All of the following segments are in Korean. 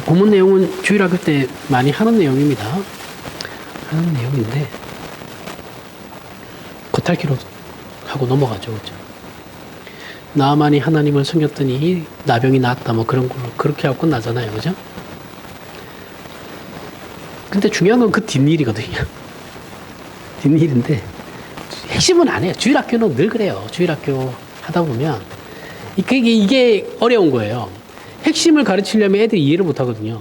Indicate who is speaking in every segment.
Speaker 1: 본문 내용은 주일학교 때 많이 하는 내용입니다. 하는 내용인데 겉핥기로 하고 넘어가죠. 그죠? 나만이 하나님을 섬겼더니 나병이 나았다 뭐 그런 걸로 그렇게 하고 끝나잖아요. 그죠? 근데 중요한 건 그 뒷일이거든요. 뒷일인데 핵심은 안 해요. 주일학교는 늘 그래요. 주일학교 하다 보면 이게 어려운 거예요. 핵심을 가르치려면 애들이 이해를 못 하거든요.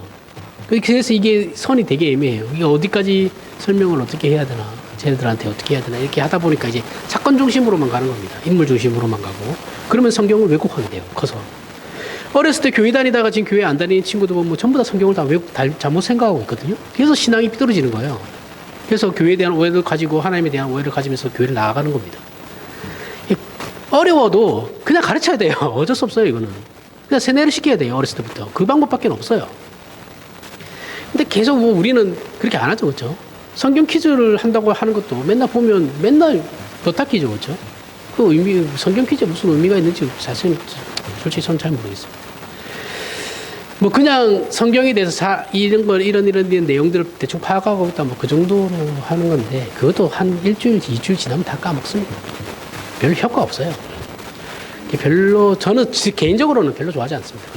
Speaker 1: 그래서 이게 선이 되게 애매해요. 이게 어디까지 설명을 어떻게 해야 되나, 쟤들한테 어떻게 해야 되나, 이렇게 하다 보니까 이제 사건 중심으로만 가는 겁니다. 인물 중심으로만 가고. 그러면 성경을 왜곡하게 돼요, 커서. 어렸을 때 교회 다니다가 지금 교회 안 다니는 친구들 보면 뭐 전부 다 성경을 다 잘못 생각하고 있거든요. 그래서 신앙이 삐뚤어지는 거예요. 그래서 교회에 대한 오해를 가지고 하나님에 대한 오해를 가지면서 교회를 나아가는 겁니다. 어려워도 그냥 가르쳐야 돼요. 어쩔 수 없어요, 이거는. 그냥 세뇌를 시켜야 돼요, 어렸을 때부터. 그 방법밖에 없어요. 근데 계속 뭐 우리는 그렇게 안 하죠, 그렇죠? 성경 퀴즈를 한다고 하는 것도 맨날 보면 맨날 겉핥기죠, 그렇죠? 그 의미, 성경 퀴즈에 무슨 의미가 있는지 자세히 솔직히 저는 잘 모르겠어요. 뭐 그냥 성경에 대해서 이런 내용들을 대충 파악하고 있다 뭐 그 정도로 하는 건데 그것도 한 일주일, 2주일 지나면 다 까먹습니다. 별 효과 없어요. 별로 저는 개인적으로는 별로 좋아하지 않습니다.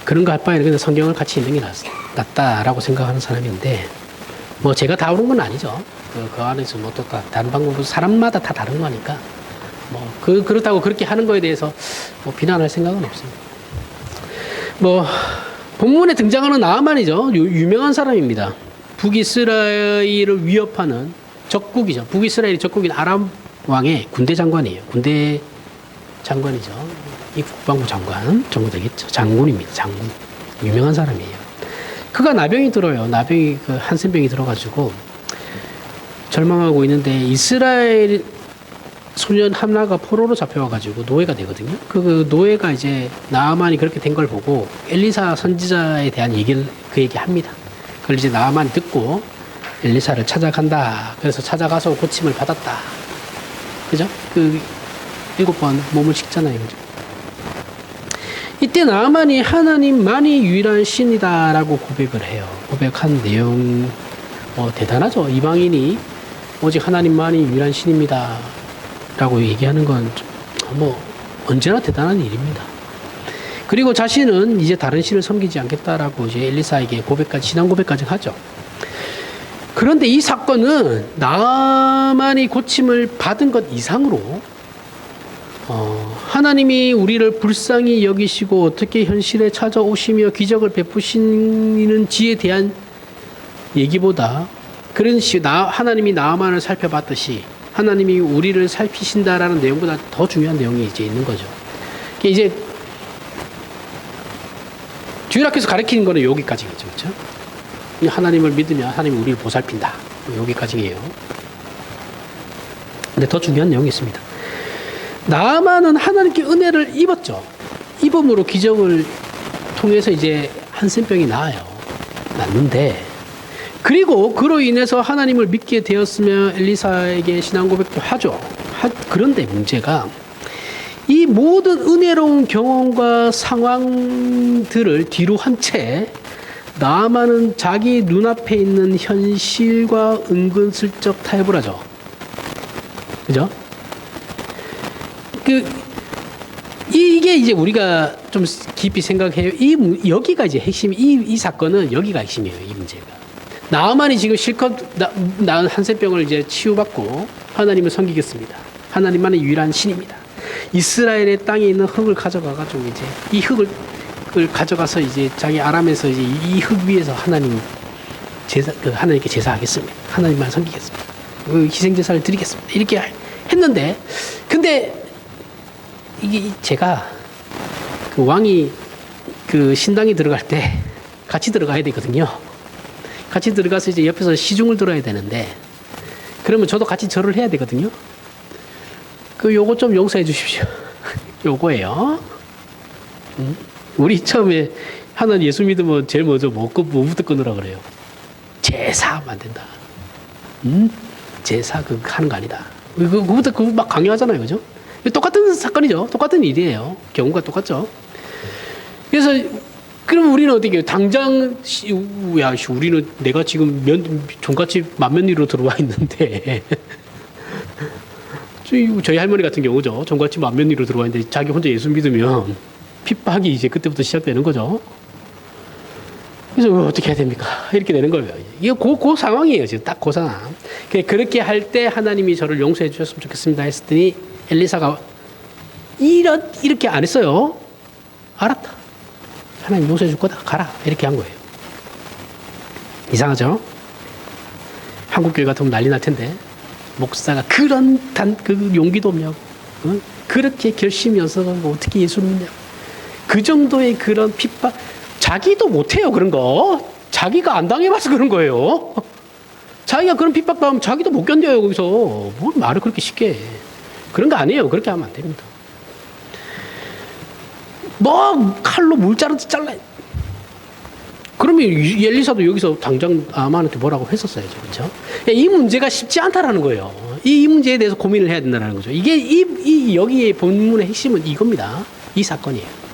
Speaker 1: 그런 거 할 바에는 그냥 성경을 같이 읽는 게 낫다라고 생각하는 사람인데 뭐 제가 다 옳은 건 아니죠. 그 안에서 뭐 또 다른 방법은 사람마다 다 다른 거니까 뭐 그렇다고 그렇게 하는 거에 대해서 뭐 비난할 생각은 없습니다. 뭐 본문에 등장하는 나아만이죠. 유명한 사람입니다. 북이스라엘을 위협하는 적국이죠. 북이스라엘이 적국인 아람 왕의 군대 장관이에요. 군대 장관이죠. 이 국방부 장관 정도 되겠죠. 장군입니다. 장군. 유명한 사람이에요. 그가 나병이 들어요. 나병이 그 한센병이 들어가지고 절망하고 있는데 이스라엘 소년 하나가 포로로 잡혀와가지고 노예가 되거든요. 그 노예가 이제 나아만이 그렇게 된 걸 보고 엘리사 선지자에 대한 얘기를 그 얘기합니다. 그걸 이제 나아만이 듣고 엘리사를 찾아간다. 그래서 찾아가서 고침을 받았다. 그죠? 7번 몸을 씻잖아요. 그죠? 이때 나아만이 하나님만이 유일한 신이다라고 고백을 해요. 고백한 내용 대단하죠. 이방인이 오직 하나님만이 유일한 신입니다. 라고 얘기하는 건 뭐 언제나 대단한 일입니다. 그리고 자신은 이제 다른 신을 섬기지 않겠다라고 이제 엘리사에게 신앙 고백까지 하죠. 그런데 이 사건은 나만이 고침을 받은 것 이상으로 하나님이 우리를 불쌍히 여기시고 어떻게 현실에 찾아오시며 기적을 베푸시는지에 대한 얘기보다 하나님이 나만을 살펴봤듯이 하나님이 우리를 살피신다라는 내용보다 더 중요한 내용이 이제 있는 거죠. 이제 주일학교에서 가르치는 거는 여기까지겠죠, 그렇죠? 하나님을 믿으면 하나님이 우리를 보살핀다. 여기까지예요. 근데 더 중요한 내용이 있습니다. 나아만은 하나님께 은혜를 입었죠. 입음으로 기적을 통해서 이제 한센병이 낫는데 그리고 그로 인해서 하나님을 믿게 되었으며 엘리사에게 신앙 고백도 하죠. 그런데 문제가 이 모든 은혜로운 경험과 상황들을 뒤로 한 채 나아만은 자기 눈앞에 있는 현실과 은근슬쩍 타협을 하죠. 그죠? 이게 이제 우리가 좀 깊이 생각해요. 여기가 이제 핵심이, 이 사건은 여기가 핵심이에요. 이 문제가. 나아만이 지금 실컷 나은 한센병을 이제 치유받고 하나님을 섬기겠습니다. 하나님만의 유일한 신입니다. 이스라엘의 땅에 있는 흙을 가져가가지고 이제 이 흙을 가져가서 이제 자기 아람에서 이제 이 흙 위에서 하나님께 제사하겠습니다. 하나님만 섬기겠습니다. 희생제사를 드리겠습니다. 이렇게 했는데, 근데 이게 제가 그 왕이 그 신당에 들어갈 때 같이 들어가야 되거든요. 같이 들어가서 이제 옆에서 시중을 들어야 되는데, 그러면 저도 같이 절을 해야 되거든요. 요거 좀 용서해 주십시오. 요거예요. 우리 처음에 하나님 예수 믿으면 제일 먼저 뭐부터 끊으라 그래요? 제사하면 안 된다. 제사 하는 거 아니다. 그거부터 막 강요하잖아요. 그죠? 똑같은 사건이죠. 똑같은 일이에요. 경우가 똑같죠. 그래서 그럼 우리는 어떻게 해요? 당장 우리는 내가 지금 종갓집 만면리로 들어와 있는데 저희 할머니 같은 경우죠. 종갓집 만면리로 들어와 있는데 자기 혼자 예수 믿으면 핍박이 이제 그때부터 시작되는 거죠. 그래서 어떻게 해야 됩니까? 이렇게 되는 거예요. 이게 그 상황이에요. 지금 딱 그 상황. 그렇게 할 때 하나님이 저를 용서해 주셨으면 좋겠습니다 했더니 엘리사가 이렇게 안 했어요. 알았다. 하나님 용서해 줄 거다. 가라. 이렇게 한 거예요. 이상하죠? 한국교회 같으면 난리 날 텐데 목사가 그런 그 용기도 없냐고. 어? 그렇게 결심이어서 어떻게 예수를 믿냐고. 그 정도의 그런 핍박. 자기도 못해요, 그런 거. 자기가 안 당해봐서 그런 거예요. 자기가 그런 핍박 받으면 자기도 못 견뎌요, 거기서. 뭘 말을 그렇게 쉽게 해. 그런 거 아니에요. 그렇게 하면 안 됩니다. 뭐, 칼로 물 자르듯 잘라요. 그러면 엘리사도 여기서 당장 아만한테 뭐라고 했었어야죠. 그렇죠? 이 문제가 쉽지 않다라는 거예요. 이 문제에 대해서 고민을 해야 된다는 거죠. 이게 여기의 본문의 핵심은 이겁니다. 이 사건이에요.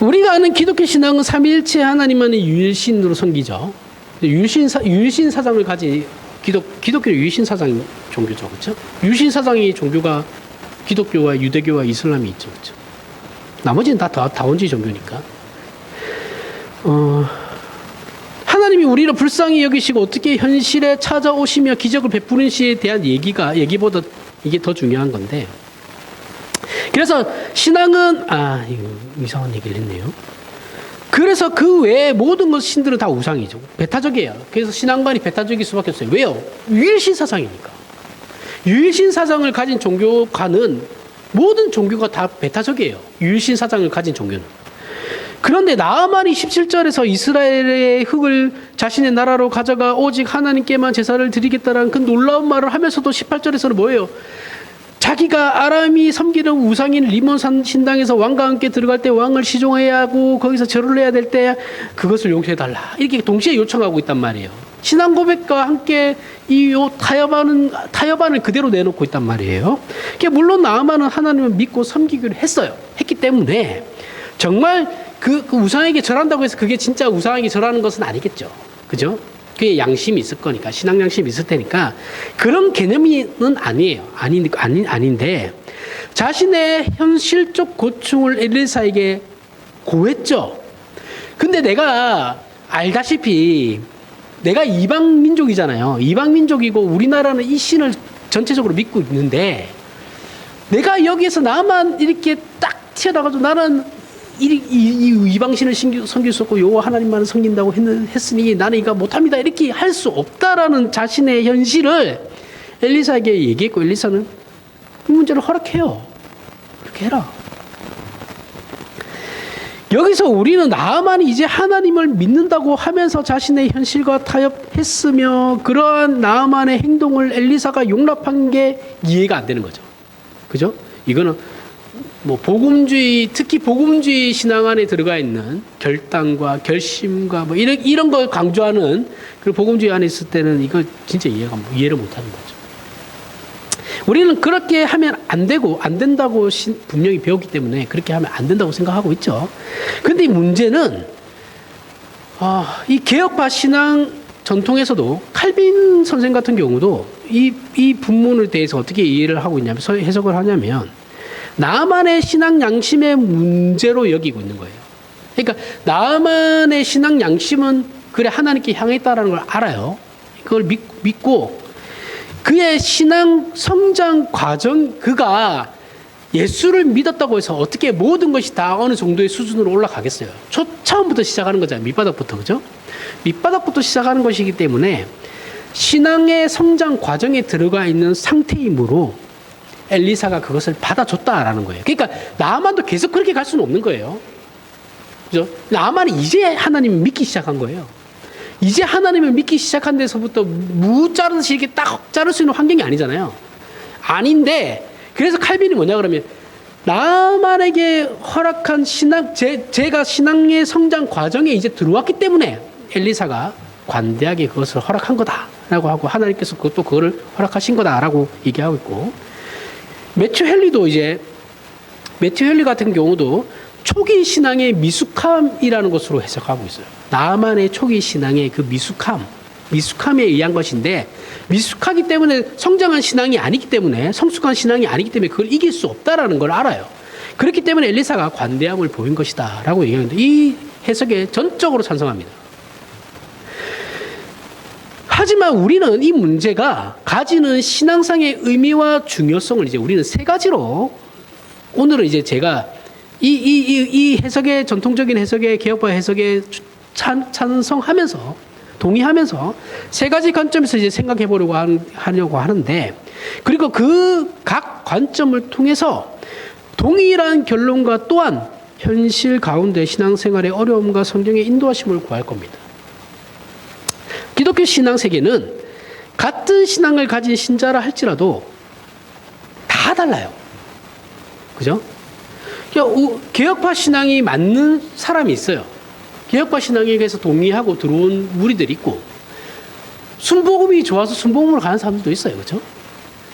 Speaker 1: 우리가 아는 기독교 신앙은 삼위일체 하나님만의 유일신으로 섬기죠. 유일신 사상을 가진 기독교 유일신 사상 종교죠, 그렇죠? 유일신 사상의 종교가 기독교와 유대교와 이슬람이 있죠, 그렇죠? 나머지는 다 다원주의 종교니까. 하나님이 우리를 불쌍히 여기시고 어떻게 현실에 찾아오시며 기적을 베푸는 시에 대한 얘기보다 이게 더 중요한 건데. 그래서 신앙은 이거 이상한 얘기를 했네요. 그래서 그 외에 모든 것 신들은 다 우상이죠. 배타적이에요. 그래서 신앙관이 배타적일 수밖에 없어요. 왜요? 유일신 사상이니까. 유일신 사상을 가진 종교가는 모든 종교가 다 배타적이에요. 유일신 사상을 가진 종교는. 그런데 나아만이 17절에서 이스라엘의 흙을 자신의 나라로 가져가 오직 하나님께만 제사를 드리겠다라는 그 놀라운 말을 하면서도 18절에서는 뭐예요? 자기가 아람이 섬기는 우상인 리몬산 신당에서 왕과 함께 들어갈 때 왕을 시종해야 하고 거기서 절을 해야 될 때 그것을 용서해달라. 이렇게 동시에 요청하고 있단 말이에요. 신앙 고백과 함께 이 타협안을 그대로 내놓고 있단 말이에요. 물론 나아만은 하나님을 믿고 섬기기로 했기 때문에 정말 그 우상에게 절한다고 해서 그게 진짜 우상에게 절하는 것은 아니겠죠. 그죠? 그게 양심이 있을 거니까, 신앙 양심이 있을 테니까, 그런 개념은 아니에요. 아닌데, 자신의 현실적 고충을 엘리사에게 고했죠. 근데 내가 알다시피, 내가 이방 민족이잖아요. 이방 민족이고, 우리나라는 이 신을 전체적으로 믿고 있는데, 내가 여기에서 나만 이렇게 딱 튀어나가지고 나는 이 이방신을 섬길 수 없고 여호와 하나님만을 섬긴다고 했으니 나는 이거 못합니다. 이렇게 할 수 없다라는 자신의 현실을 엘리사에게 얘기했고 엘리사는 그 문제를 허락해요. 그렇게 해라. 여기서 우리는 나아만이 이제 하나님을 믿는다고 하면서 자신의 현실과 타협했으며 그러한 나아만의 행동을 엘리사가 용납한 게 이해가 안 되는 거죠. 그죠? 이거는 뭐 복음주의, 특히 복음주의 신앙 안에 들어가 있는 결단과 결심과 뭐 이런 걸 강조하는 그 복음주의 안에 있을 때는 이거 진짜 이해를 못 하는 거죠. 우리는 그렇게 하면 안 되고 안 된다고 분명히 배웠기 때문에 그렇게 하면 안 된다고 생각하고 있죠. 근데 이 문제는 이 개혁파 신앙 전통에서도 칼빈 선생 같은 경우도 이 본문에 대해서 어떻게 이해를 하고 있냐면 해석을 하냐면 나만의 신앙 양심의 문제로 여기고 있는 거예요. 그러니까 나만의 신앙 양심은 그래 하나님께 향해 있다는 걸 알아요. 그걸 믿고 그의 신앙 성장 과정 그가 예수를 믿었다고 해서 어떻게 모든 것이 다 어느 정도의 수준으로 올라가겠어요. 처음부터 시작하는 거잖아요. 밑바닥부터. 그죠? 밑바닥부터 시작하는 것이기 때문에 신앙의 성장 과정에 들어가 있는 상태이므로 엘리사가 그것을 받아줬다라는 거예요. 그러니까 나아만도 계속 그렇게 갈 수는 없는 거예요. 그죠? 나아만이 이제 하나님을 믿기 시작한 거예요. 이제 하나님을 믿기 시작한 데서부터 무 자르듯이 이렇게 딱 자를 수 있는 환경이 아니잖아요. 아닌데 그래서 칼빈이 뭐냐 그러면 나만에게 허락한 제가 신앙의 성장 과정에 이제 들어왔기 때문에 엘리사가 관대하게 그것을 허락한 거다라고 하고 하나님께서 그거를 허락하신 거다라고 얘기하고 있고 매튜 헨리도 이제 매튜 헨리 같은 경우도 초기 신앙의 미숙함이라는 것으로 해석하고 있어요. 나만의 초기 신앙의 그 미숙함에 의한 것인데, 미숙하기 때문에 성장한 신앙이 아니기 때문에, 성숙한 신앙이 아니기 때문에 그걸 이길 수 없다라는 걸 알아요. 그렇기 때문에 엘리사가 관대함을 보인 것이다 라고 얘기하는데, 이 해석에 전적으로 찬성합니다. 하지만 우리는 이 문제가 가지는 신앙상의 의미와 중요성을 이제 우리는 세 가지로, 오늘은 이제 제가 이 해석의, 전통적인 해석의, 개혁파 해석에 찬성하면서, 동의하면서 세 가지 관점에서 이제 생각해 하려고 하는데, 그리고 그 각 관점을 통해서 동일한 결론과 또한 현실 가운데 신앙생활의 어려움과 성경의 인도하심을 구할 겁니다. 기독교 신앙 세계는 같은 신앙을 가진 신자라 할지라도 다 달라요. 그죠? 개혁파 신앙이 맞는 사람이 있어요. 개혁파 신앙에 대해서 동의하고 들어온 무리들이 있고, 순복음이 좋아서 순복음으로 가는 사람들도 있어요. 그죠?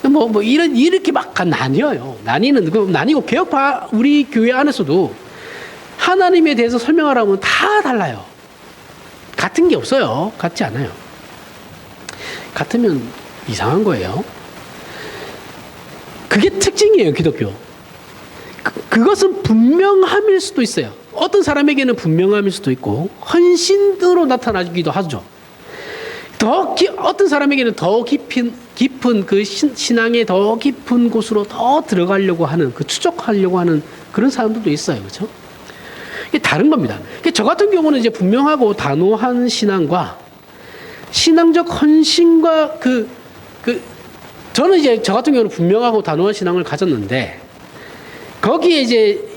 Speaker 1: 이렇게 막 나뉘어요. 나뉘고, 개혁파 우리 교회 안에서도 하나님에 대해서 설명하라면 다 달라요. 같은 게 없어요. 같지 않아요. 같으면 이상한 거예요. 그게 특징이에요, 기독교. 그것은 분명함일 수도 있어요. 어떤 사람에게는 분명함일 수도 있고, 헌신으로 나타나기도 하죠. 어떤 사람에게는 더 깊은 그 신앙의 더 깊은 곳으로 더 들어가려고 하는, 추적하려고 하는 그런 사람들도 있어요. 그렇죠? 이게 다른 겁니다. 저 같은 경우는 이제 분명하고 단호한 신앙과 신앙적 헌신과 저는 이제 저 같은 경우는 분명하고 단호한 신앙을 가졌는데, 거기에 이제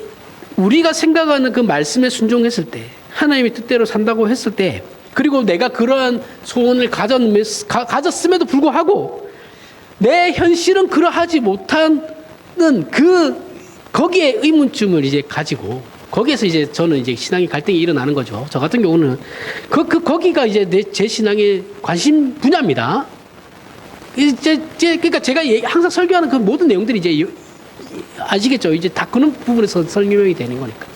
Speaker 1: 우리가 생각하는 그 말씀에 순종했을 때, 하나님의 뜻대로 산다고 했을 때, 그리고 내가 그러한 소원을 가졌음에도 불구하고 내 현실은 그러하지 못하는 거기에 의문점을 이제 가지고, 거기에서 이제 저는 이제 신앙의 갈등이 일어나는 거죠. 저 같은 경우는 거기가 이제 제 신앙의 관심 분야입니다. 그러니까 제가 항상 설교하는 그 모든 내용들이 이제 아시겠죠? 이제 다 그런 부분에서 설명이 되는 거니까.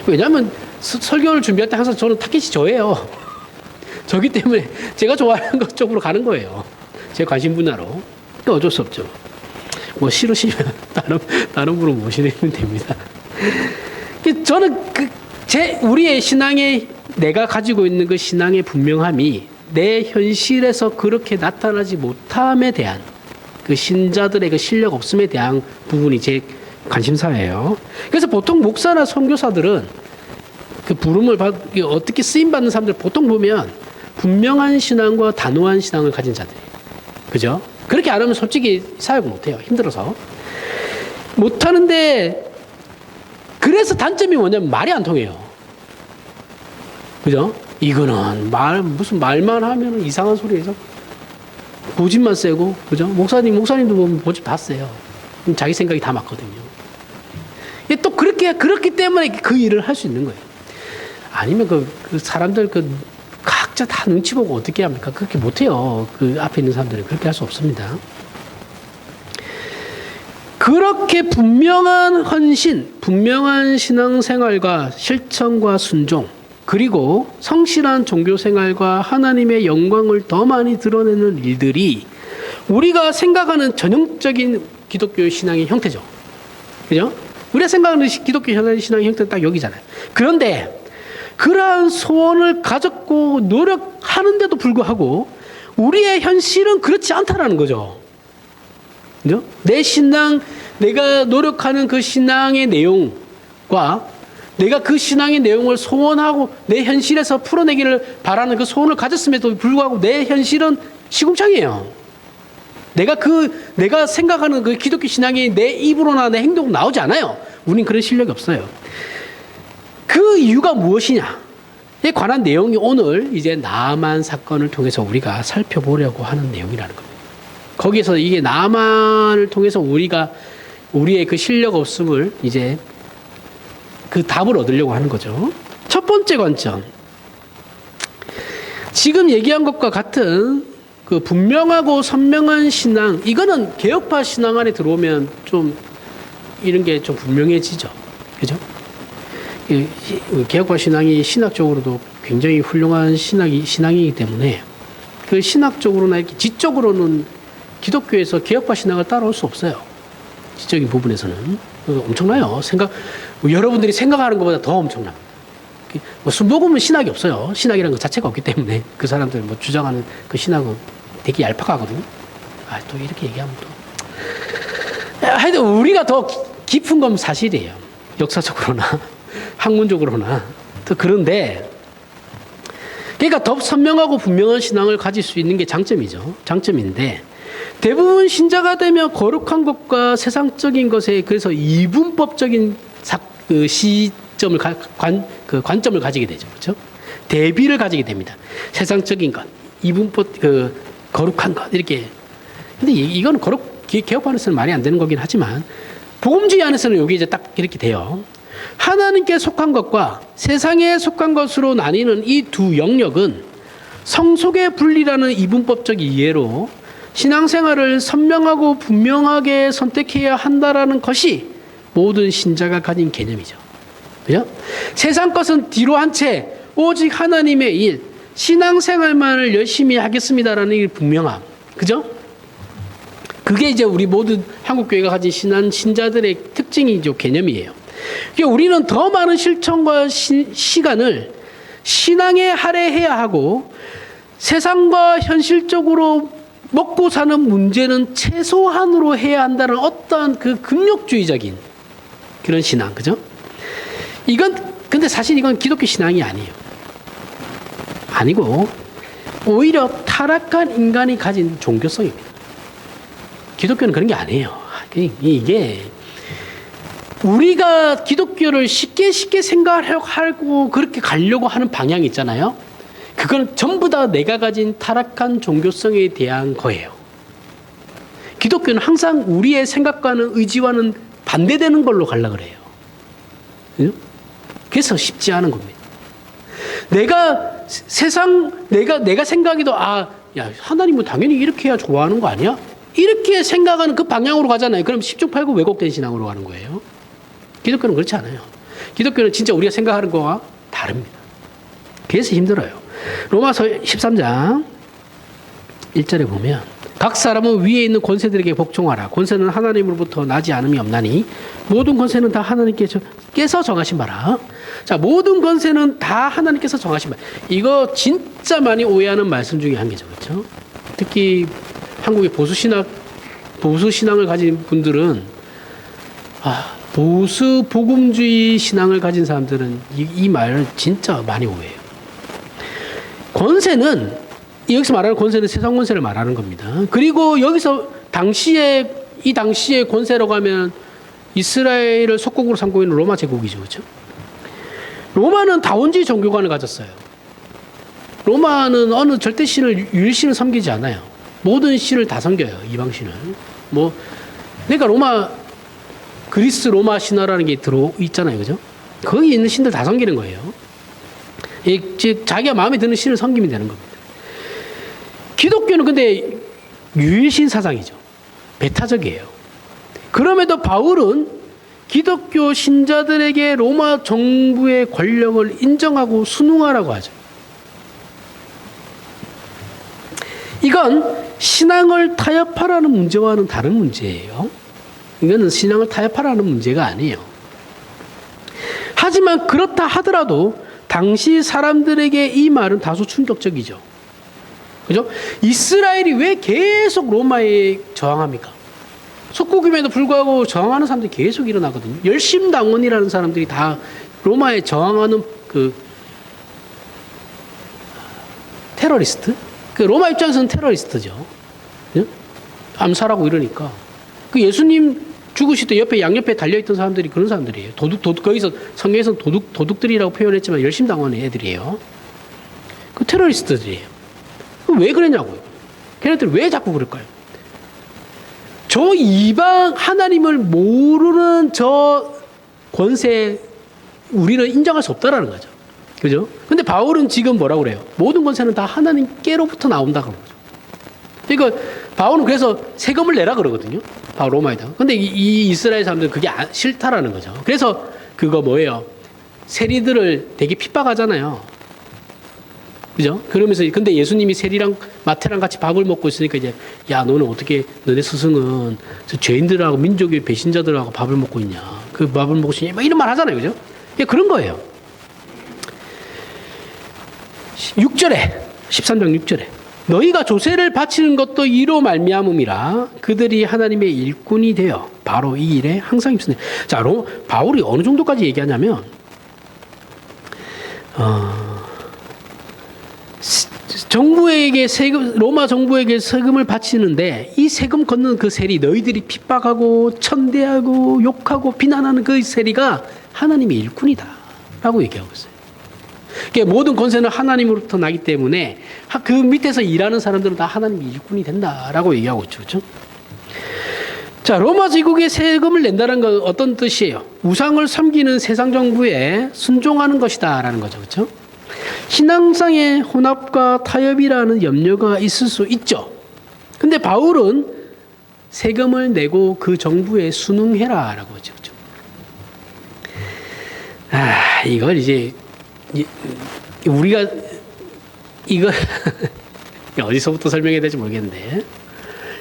Speaker 1: 왜냐하면 설교를 준비할 때 항상 저는 타겟이 저예요. 저기 때문에 제가 좋아하는 것 쪽으로 가는 거예요. 제 관심 분야로. 어쩔 수 없죠. 싫으시면 다른 분으로 모시면 됩니다. 저는 우리의 신앙의, 내가 가지고 있는 그 신앙의 분명함이 내 현실에서 그렇게 나타나지 못함에 대한, 그 신자들의 그 실력 없음에 대한 부분이 제 관심사예요. 그래서 보통 목사나 선교사들은 그 부름을 어떻게 쓰임받는 사람들 보통 보면 분명한 신앙과 단호한 신앙을 가진 자들이에요. 그죠? 그렇게 안 하면 솔직히 사역을 못해요. 힘들어서. 못하는데, 그래서 단점이 뭐냐면 말이 안 통해요. 그죠? 이거는 무슨 말만 하면 이상한 소리에서 고집만 세고, 그죠? 목사님도 보면 고집 다 세요. 자기 생각이 다 맞거든요. 또 그렇기 때문에 그 일을 할 수 있는 거예요. 아니면 그 사람들 각자 다 눈치 보고 어떻게 합니까? 그렇게 못해요. 그 앞에 있는 사람들은 그렇게 할 수 없습니다. 그렇게 분명한 헌신, 분명한 신앙생활과 실천과 순종, 그리고 성실한 종교생활과 하나님의 영광을 더 많이 드러내는 일들이 우리가 생각하는 전형적인 기독교 신앙의 형태죠. 그죠? 우리가 생각하는 기독교 신앙의 형태는 딱 여기잖아요. 그런데 그러한 소원을 가졌고 노력하는데도 불구하고 우리의 현실은 그렇지 않다라는 거죠. 그죠? 내 신앙, 내가 노력하는 그 신앙의 내용과 내가 그 신앙의 내용을 소원하고 내 현실에서 풀어내기를 바라는 그 소원을 가졌음에도 불구하고 내 현실은 시궁창이에요. 내가 생각하는 그 기독교 신앙이 내 입으로나 내 행동으로 나오지 않아요. 우린 그런 실력이 없어요. 그 이유가 무엇이냐에 관한 내용이 오늘 이제 나만 사건을 통해서 우리가 살펴보려고 하는 내용이라는 겁니다. 거기서 이게 나만을 통해서 우리의 그 실력 없음을 이제 그 답을 얻으려고 하는 거죠. 첫 번째 관점. 지금 얘기한 것과 같은 그 분명하고 선명한 신앙, 이거는 개혁파 신앙 안에 들어오면 좀 이런 게 좀 분명해지죠. 그죠? 개혁파 신앙이 신학적으로도 굉장히 훌륭한 신앙이기 때문에 그 신학적으로나 이렇게 지적으로는 기독교에서 개혁파 신앙을 따라올 수 없어요. 지적인 부분에서는. 엄청나요. 여러분들이 생각하는 것보다 더 엄청납니다. 뭐 순복음은 신학이 없어요. 신학이라는 것 자체가 없기 때문에 그 사람들 뭐 주장하는 그 신학은 되게 얄팍하거든요. 또 이렇게 얘기하면 또. 하여튼 우리가 더 깊은 건 사실이에요. 역사적으로나 학문적으로나. 또 그런데 그러니까 더 선명하고 분명한 신앙을 가질 수 있는 게 장점이죠. 장점인데 대부분 신자가 되면 거룩한 것과 세상적인 것에 그래서 이분법적인 관점을 가지게 되죠. 그렇죠? 대비를 가지게 됩니다. 세상적인 것, 이분법, 거룩한 것 이렇게. 근데 이건 개혁파 안에서는 말이 안 되는 거긴 하지만 복음주의 안에서는 이게 이제 딱 이렇게 돼요. 하나님께 속한 것과 세상에 속한 것으로 나뉘는 이 두 영역은 성속의 분리라는 이분법적 이해로 신앙생활을 선명하고 분명하게 선택해야 한다라는 것이 모든 신자가 가진 개념이죠. 그죠? 세상 것은 뒤로 한 채 오직 하나님의 일, 신앙생활만을 열심히 하겠습니다라는 이 분명함. 그죠? 그게 이제 우리 모든 한국교회가 가진 신자들의 특징이죠. 개념이에요. 그러니까 우리는 더 많은 실천과 시간을 신앙에 할애해야 하고 세상과 현실적으로 먹고 사는 문제는 최소한으로 해야 한다는 어떤 그 금욕주의적인 그런 신앙, 그죠? 근데 사실 이건 기독교 신앙이 아니에요. 아니고, 오히려 타락한 인간이 가진 종교성입니다. 기독교는 그런 게 아니에요. 이게, 우리가 기독교를 쉽게 생각하고 그렇게 가려고 하는 방향이 있잖아요. 그건 전부 다 내가 가진 타락한 종교성에 대한 거예요. 기독교는 항상 우리의 생각과는 의지와는 반대되는 걸로 가려고 그래요. 그래서 쉽지 않은 겁니다. 내가 생각해도 하나님은 당연히 이렇게 해야 좋아하는 거 아니야? 이렇게 생각하는 그 방향으로 가잖아요. 그럼 십중팔구 왜곡된 신앙으로 가는 거예요. 기독교는 그렇지 않아요. 기독교는 진짜 우리가 생각하는 거와 다릅니다. 그래서 힘들어요. 로마서 13장 1절에 보면 각 사람은 위에 있는 권세들에게 복종하라. 권세는 하나님으로부터 나지 않음이 없나니 모든 권세는 다 하나님께서 정하신 바라. 자, 모든 권세는 다 하나님께서 정하신 바라. 이거 진짜 많이 오해하는 말씀 중에 한 개죠. 그렇죠? 특히 한국의 보수신앙을 가진 분들은 보수 복음주의 신앙을 가진 사람들은 이 말을 진짜 많이 오해해요. 권세는 여기서 말하는 권세는 세상 권세를 말하는 겁니다. 그리고 여기서 이 당시에 권세라고 하면 이스라엘을 속국으로 삼고 있는 로마 제국이죠. 그렇죠? 로마는 다원주의 종교관을 가졌어요. 로마는 어느 절대 신을 유일신을 섬기지 않아요. 모든 신을 다 섬겨요. 이방신을. 그러니까 그리스 로마 신화라는 게 있잖아요. 그죠? 거기 있는 신들 다 섬기는 거예요. 즉 자기가 마음에 드는 신을 섬기면 되는 겁니다. 기독교는 근데 유일신 사상이죠. 배타적이에요. 그럼에도 바울은 기독교 신자들에게 로마 정부의 권력을 인정하고 순응하라고 하죠. 이건 신앙을 타협하라는 문제와는 다른 문제예요. 이거는 신앙을 타협하라는 문제가 아니에요. 하지만 그렇다 하더라도 당시 사람들에게 이 말은 다소 충격적이죠. 그죠? 이스라엘이 왜 계속 로마에 저항합니까? 속국임에도 불구하고 저항하는 사람들이 계속 일어나거든요. 열심당원이라는 사람들이 다 로마에 저항하는 테러리스트? 로마 입장에서는 테러리스트죠. 암살하고 이러니까. 예수님 죽으실 때 양옆에 달려있던 사람들이 그런 사람들이에요. 거기서 성경에서는 도둑들이라고 표현했지만 열심당원의 애들이에요. 테러리스트들이에요. 왜 그랬냐고요. 걔네들 왜 자꾸 그럴까요? 저 이방 하나님을 모르는 저 권세 우리는 인정할 수 없다라는 거죠. 그죠? 근데 바울은 지금 뭐라고 그래요? 모든 권세는 다 하나님께로부터 나온다고 그러죠. 그러니까 바울은 그래서 세금을 내라 그러거든요. 바울 로마에다가. 근데 이 이스라엘 사람들은 그게 싫다라는 거죠. 그래서 그거 뭐예요? 세리들을 되게 핍박하잖아요. 그죠? 그러면서 근데 예수님이 세리랑 마태랑 같이 밥을 먹고 있으니까 이제 야 너는 어떻게 너네 스승은 저 죄인들하고 민족의 배신자들하고 밥을 먹고 있냐? 그 밥을 먹고 있으냐? 막 이런 말 하잖아요, 그죠? 그런 거예요. 6절에 13장 6절에 너희가 조세를 바치는 것도 이로 말미암음이라 그들이 하나님의 일꾼이 되어 바로 이 일에 항상 힘쓰네. 자, 바울이 어느 정도까지 얘기하냐면 정부에게 세금, 로마 정부에게 세금을 바치는데 이 세금 걷는 그 세리, 너희들이 핍박하고 천대하고 욕하고 비난하는 그 세리가 하나님의 일꾼이다라고 얘기하고 있어요. 그러니까 모든 권세는 하나님으로부터 나기 때문에 그 밑에서 일하는 사람들은 다 하나님의 일꾼이 된다라고 얘기하고 있죠. 그렇죠? 자, 로마 제국에 세금을 낸다는 건 어떤 뜻이에요? 우상을 섬기는 세상 정부에 순종하는 것이다라는 거죠. 그렇죠? 신앙상의 혼합과 타협이라는 염려가 있을 수 있죠. 근데 바울은 세금을 내고 그 정부에 순응해라라고 하죠. 그렇죠? 이걸 이제 우리가 이거 어디서부터 설명해야 될지 모르겠는데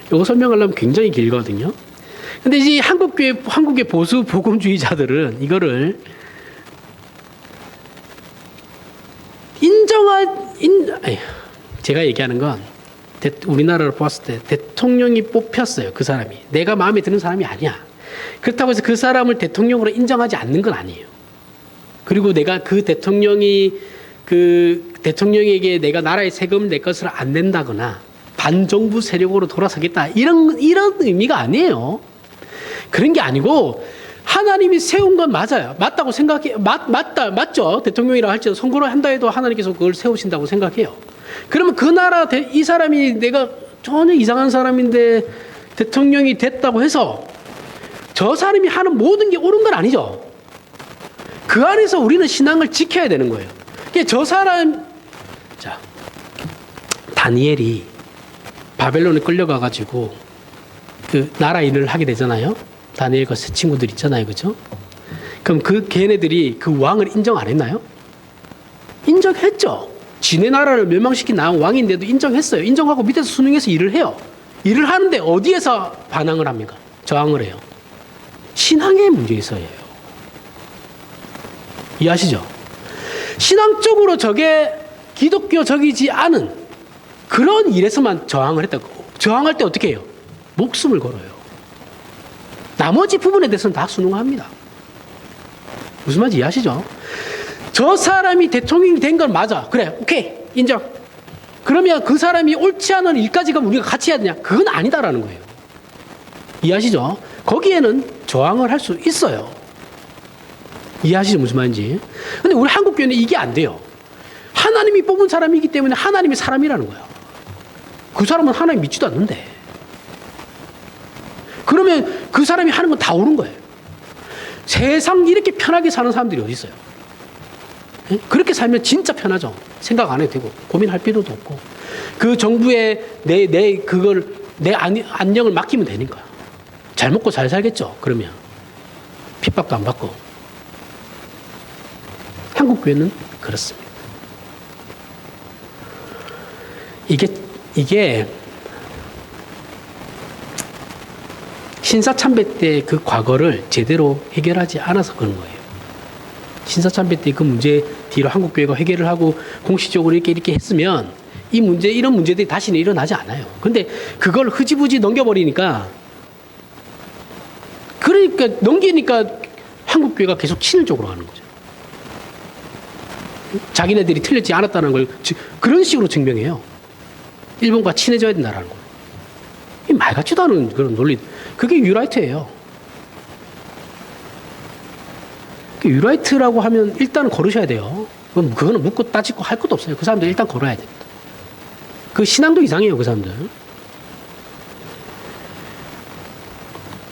Speaker 1: 이거 설명하려면 굉장히 길거든요. 근데 이제 한국의 보수 복음주의자들은 이거를 제가 얘기하는 건 우리나라로 봤을 때 대통령이 뽑혔어요. 그 사람이 내가 마음에 드는 사람이 아니야. 그렇다고 해서 그 사람을 대통령으로 인정하지 않는 건 아니에요. 그리고 내가 그 대통령에게 내가 나라의 세금을 낼 것을 안 낸다거나 반정부 세력으로 돌아서겠다 이런 의미가 아니에요. 그런 게 아니고 하나님이 세운 건 맞아요. 맞다고 생각해. 맞죠. 대통령이라 할지라도 선거를 한다 해도 하나님께서 그걸 세우신다고 생각해요. 그러면 그 나라 이 사람이 내가 전혀 이상한 사람인데 대통령이 됐다고 해서 저 사람이 하는 모든 게 옳은 건 아니죠. 그 안에서 우리는 신앙을 지켜야 되는 거예요. 저 사람, 자, 다니엘이 바벨론에 끌려가가지고 그 나라 일을 하게 되잖아요. 다니엘과 세 친구들 있잖아요. 그죠? 그럼 걔네들이 그 왕을 인정 안 했나요? 인정했죠. 지네 나라를 멸망시킨 왕인데도 인정했어요. 인정하고 밑에서 순응해서 일을 해요. 일을 하는데 어디에서 반항을 합니까? 저항을 해요. 신앙의 문제에서예요. 이해하시죠? 신앙적으로 저게 기독교적이지 않은 그런 일에서만 저항을 했다고. 저항할 때 어떻게 해요? 목숨을 걸어요. 나머지 부분에 대해서는 다 순응합니다. 무슨 말인지 이해하시죠? 저 사람이 대통령이 된 건 맞아. 그래, 오케이, 인정. 그러면 그 사람이 옳지 않은 일까지가 우리가 같이 해야 되냐? 그건 아니다라는 거예요. 이해하시죠? 거기에는 저항을 할 수 있어요. 이해하시죠? 무슨 말인지. 근데 우리 한국교회는 이게 안 돼요. 하나님이 뽑은 사람이기 때문에 하나님이 사람이라는 거야. 그 사람은 하나님 믿지도 않는데. 그러면 그 사람이 하는 건 다 옳은 거예요. 세상 이렇게 편하게 사는 사람들이 어디 있어요? 그렇게 살면 진짜 편하죠. 생각 안 해도 되고 고민할 필요도 없고 그 정부에 내 안녕을 맡기면 되니까 잘 먹고 잘 살겠죠. 그러면 핍박도 안 받고. 한국 교회는 그렇습니다. 이게 신사참배 때 그 과거를 제대로 해결하지 않아서 그런 거예요. 신사참배 때 그 문제 뒤로 한국교회가 해결을 하고 공식적으로 이렇게 했으면 이런 문제들이 다시는 일어나지 않아요. 근데 그걸 흐지부지 넘겨버리니까 넘기니까 한국교회가 계속 친일적으로 가는 거죠. 자기네들이 틀렸지 않았다는 걸 그런 식으로 증명해요. 일본과 친해져야 된다는 거. 이 말 같지도 않은 그런 논리. 그게 유라이트예요. 유라이트라고 하면 일단 걸으셔야 돼요. 그거는 묻고 따지고 할 것도 없어요. 그 사람들 일단 걸어야 됩니다. 그 신앙도 이상해요, 그 사람들.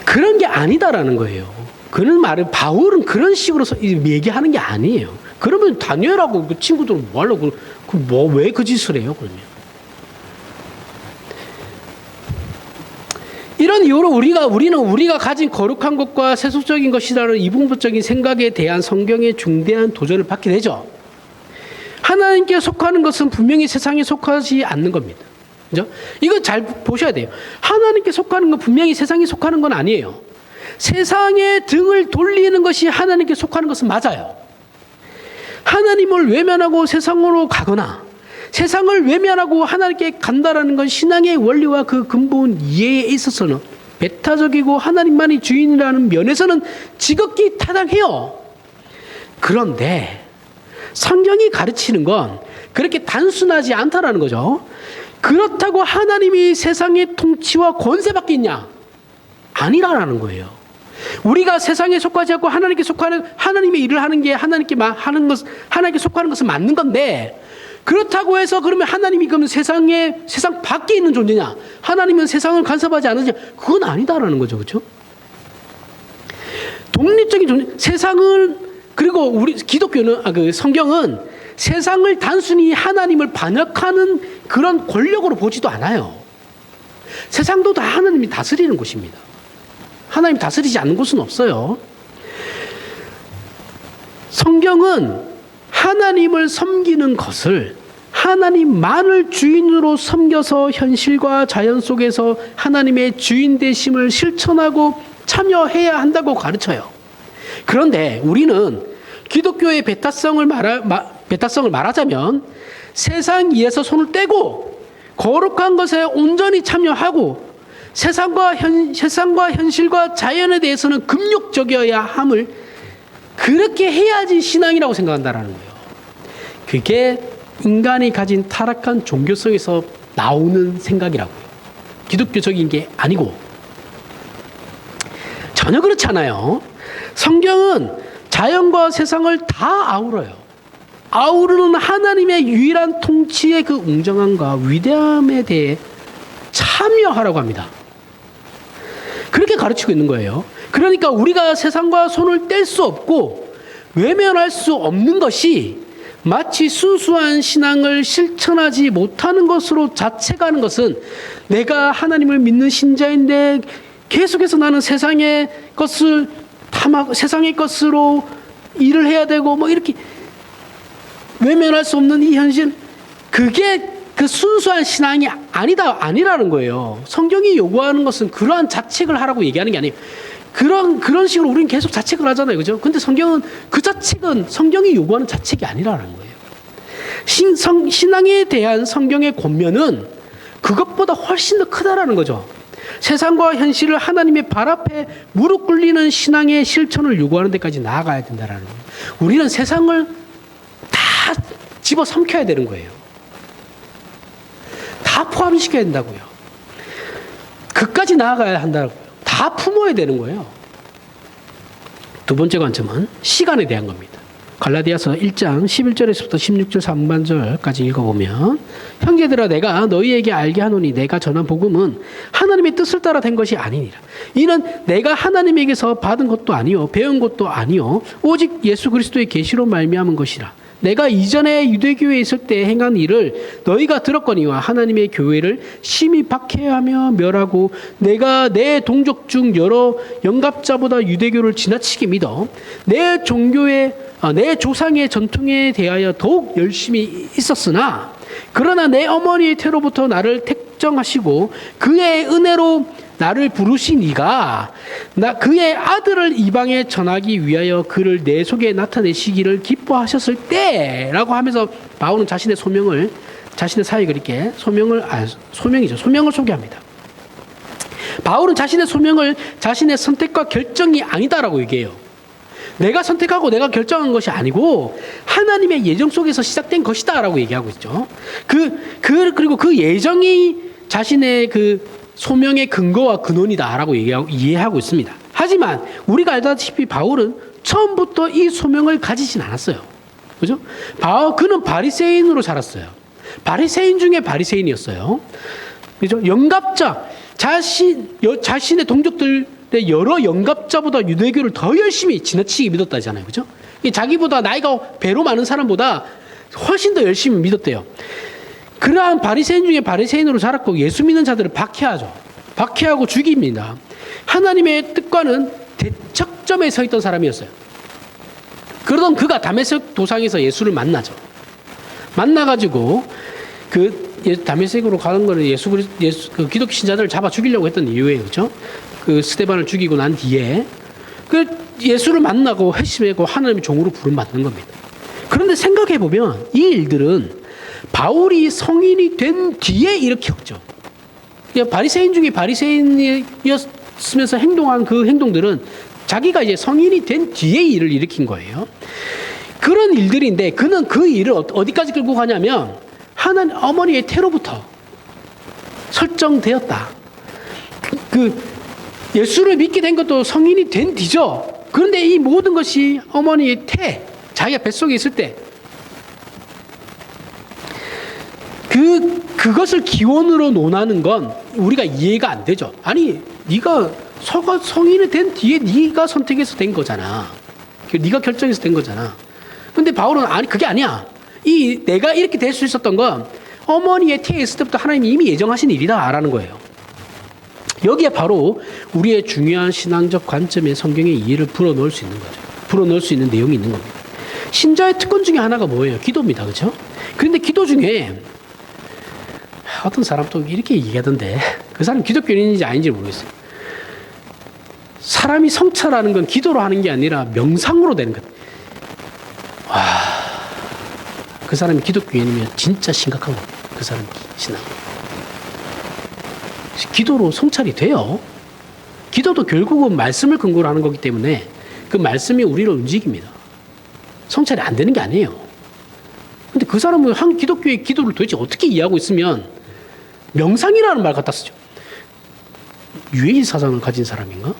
Speaker 1: 그런 게 아니다라는 거예요. 그런 말을 바울은 그런 식으로 얘기하는 게 아니에요. 그러면 다니엘하고 그 친구들은 뭐 하려고 왜 그 짓을 해요, 그러면? 그런 이유로 우리가 가진 거룩한 것과 세속적인 것이라는 이분법적인 생각에 대한 성경의 중대한 도전을 받게 되죠. 하나님께 속하는 것은 분명히 세상에 속하지 않는 겁니다. 그죠? 이거 잘 보셔야 돼요. 하나님께 속하는 건 분명히 세상에 속하는 건 아니에요. 세상에 등을 돌리는 것이 하나님께 속하는 것은 맞아요. 하나님을 외면하고 세상으로 가거나 세상을 외면하고 하나님께 간다라는 건 신앙의 원리와 그 근본 이해에 있어서는 배타적이고 하나님만이 주인이라는 면에서는 지극히 타당해요. 그런데 성경이 가르치는 건 그렇게 단순하지 않다라는 거죠. 그렇다고 하나님이 세상의 통치와 권세밖에 있냐? 아니라는 거예요. 우리가 세상에 속하지 않고 하나님께 속하는 하나님의 일을 하는 게 하나님께 속하는 것은 맞는 건데, 그렇다고 해서 그러면 하나님이 그러면 세상 밖에 있는 존재냐? 하나님은 세상을 간섭하지 않으냐? 그건 아니다라는 거죠, 그렇죠? 독립적인 존재, 세상을 그리고 우리 기독교는 성경은 세상을 단순히 하나님을 반역하는 그런 권력으로 보지도 않아요. 세상도 다 하나님이 다스리는 곳입니다. 하나님 다스리지 않는 곳은 없어요. 성경은 하나님을 섬기는 것을 하나님만을 주인으로 섬겨서 현실과 자연 속에서 하나님의 주인 되심을 실천하고 참여해야 한다고 가르쳐요. 그런데 우리는 기독교의 배타성을 말하자면 세상 일에서 손을 떼고 거룩한 것에 온전히 참여하고 세상과 현실과 자연에 대해서는 금욕적이어야 함을 그렇게 해야지 신앙이라고 생각한다라는 거예요. 그게 인간이 가진 타락한 종교성에서 나오는 생각이라고요. 기독교적인 게 아니고. 전혀 그렇지 않아요. 성경은 자연과 세상을 다 아우러요. 아우르는 하나님의 유일한 통치의 그 웅장함과 위대함에 대해 참여하라고 합니다. 그렇게 가르치고 있는 거예요. 그러니까 우리가 세상과 손을 뗄 수 없고 외면할 수 없는 것이 마치 순수한 신앙을 실천하지 못하는 것으로 자책하는 것은, 내가 하나님을 믿는 신자인데 계속해서 나는 세상의 것으로 일을 해야 되고 뭐 이렇게 외면할 수 없는 이 현실, 그게 그 순수한 신앙이 아니라는 거예요. 성경이 요구하는 것은 그러한 자책을 하라고 얘기하는 게 아니에요. 그런 식으로 우리는 계속 자책을 하잖아요. 그죠? 근데 성경은 그 자책은 성경이 요구하는 자책이 아니라는 거예요. 신앙에 대한 성경의 권면은 그것보다 훨씬 더 크다라는 거죠. 세상과 현실을 하나님의 발 앞에 무릎 꿇리는 신앙의 실천을 요구하는 데까지 나아가야 된다라는 거예요. 우리는 세상을 다 집어 삼켜야 되는 거예요. 다 포함시켜야 된다고요. 그까지 나아가야 한다고요. 다 품어야 되는 거예요. 두 번째 관점은 시간에 대한 겁니다. 갈라디아서 1장 11절에서부터 16절 상반절까지 읽어보면, 형제들아 내가 너희에게 알게 하노니 내가 전한 복음은 하나님의 뜻을 따라 된 것이 아니니라. 이는 내가 하나님에게서 받은 것도 아니요 배운 것도 아니요 오직 예수 그리스도의 계시로 말미암은 것이라. 내가 이전에 유대교회에 있을 때 행한 일을 너희가 들었거니와 하나님의 교회를 심히 박해하며 멸하고 내가 내 동족 중 여러 영갑자보다 유대교를 지나치게 믿어 내 조상의 전통에 대하여 더욱 열심히 있었으나, 그러나 내 어머니의 태로부터 나를 택정하시고 그의 은혜로 나를 부르신 이가 그의 아들을 이방에 전하기 위하여 그를 내 속에 나타내시기를 기뻐하셨을 때라고 하면서 바울은 자신의 사역을 이렇게 소명을 소개합니다. 바울은 자신의 소명을 자신의 선택과 결정이 아니다라고 얘기해요. 내가 선택하고 내가 결정한 것이 아니고 하나님의 예정 속에서 시작된 것이다라고 얘기하고 있죠. 그리고 그 예정이 자신의 그 소명의 근거와 근원이다라고 이해하고 있습니다. 하지만 우리가 알다시피 바울은 처음부터 이 소명을 가지진 않았어요. 그죠? 그는 바리새인으로 자랐어요. 바리새인 중에 바리새인이었어요. 그죠? 영갑자, 자신의 동족들의 여러 영갑자보다 유대교를 더 열심히 지나치게 믿었다잖아요. 그죠? 자기보다 나이가 배로 많은 사람보다 훨씬 더 열심히 믿었대요. 그러한 바리새인 중에 바리새인으로 자랐고 예수 믿는 자들을 박해하죠. 박해하고 죽입니다. 하나님의 뜻과는 대척점에 서 있던 사람이었어요. 그러던 그가 다메섹 도상에서 예수를 만나죠. 만나가지고 다메섹으로 가는 거는 그 기독교 신자들을 잡아 죽이려고 했던 이유예요, 그렇죠? 그 스데반을 죽이고 난 뒤에 그 예수를 만나고 회심하고 하나님의 종으로 부름 받는 겁니다. 그런데 생각해 보면 이 일들은 바울이 성인이 된 뒤에 일으켰죠. 바리새인 중에 바리새인이었으면서 행동한 그 행동들은 자기가 이제 성인이 된 뒤에 일을 일으킨 거예요. 그런 일들인데 그는 그 일을 어디까지 끌고 가냐면 하나님 어머니의 태로부터 설정되었다. 그 예수를 믿게 된 것도 성인이 된 뒤죠. 그런데 이 모든 것이 어머니의 자기가 뱃속에 있을 때 그것을 기원으로 논하는 건 우리가 이해가 안 되죠. 아니, 네가 성인이 된 뒤에 네가 선택해서 된 거잖아. 네가 결정해서 된 거잖아. 근데 바울은 아니, 그게 아니야. 내가 이렇게 될 수 있었던 건 어머니의 태에 있을 때부터 하나님이 이미 예정하신 일이다라는 거예요. 여기에 바로 우리의 중요한 신앙적 관점의 성경의 이해를 불어넣을 수 있는 거죠. 불어넣을 수 있는 내용이 있는 겁니다. 신자의 특권 중에 하나가 뭐예요? 기도입니다. 그렇죠? 그런데 기도 중에 어떤 사람도 이렇게 얘기하던데 그 사람 기독교인인지 아닌지 모르겠어요. 사람이 성찰하는 건 기도로 하는 게 아니라 명상으로 되는 것. 와, 그 사람이 기독교인이면 진짜 심각한 겁니다. 그 사람 신앙. 기도로 성찰이 돼요. 기도도 결국은 말씀을 근거로 하는 거기 때문에 그 말씀이 우리를 움직입니다. 성찰이 안 되는 게 아니에요. 근데 그 사람은 한 기독교의 기도를 도대체 어떻게 이해하고 있으면 명상이라는 말 갖다 쓰죠. 유해지 사상을 가진 사람인가?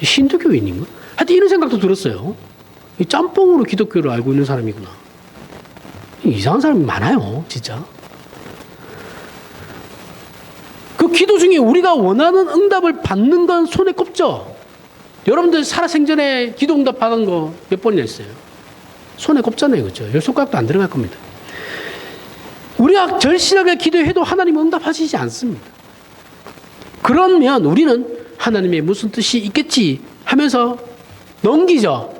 Speaker 1: 힌두교인인가? 하여튼 이런 생각도 들었어요. 짬뽕으로 기독교를 알고 있는 사람이구나. 이상한 사람이 많아요, 진짜. 그 기도 중에 우리가 원하는 응답을 받는 건 손에 꼽죠. 여러분들 살아생전에 기도 응답 받은 거 몇 번이나 했어요? 손에 꼽잖아요, 그렇죠? 열 손가락도 안 들어갈 겁니다. 우리가 절실하게 기도해도 하나님은 응답하시지 않습니다. 그러면 우리는 하나님의 무슨 뜻이 있겠지 하면서 넘기죠.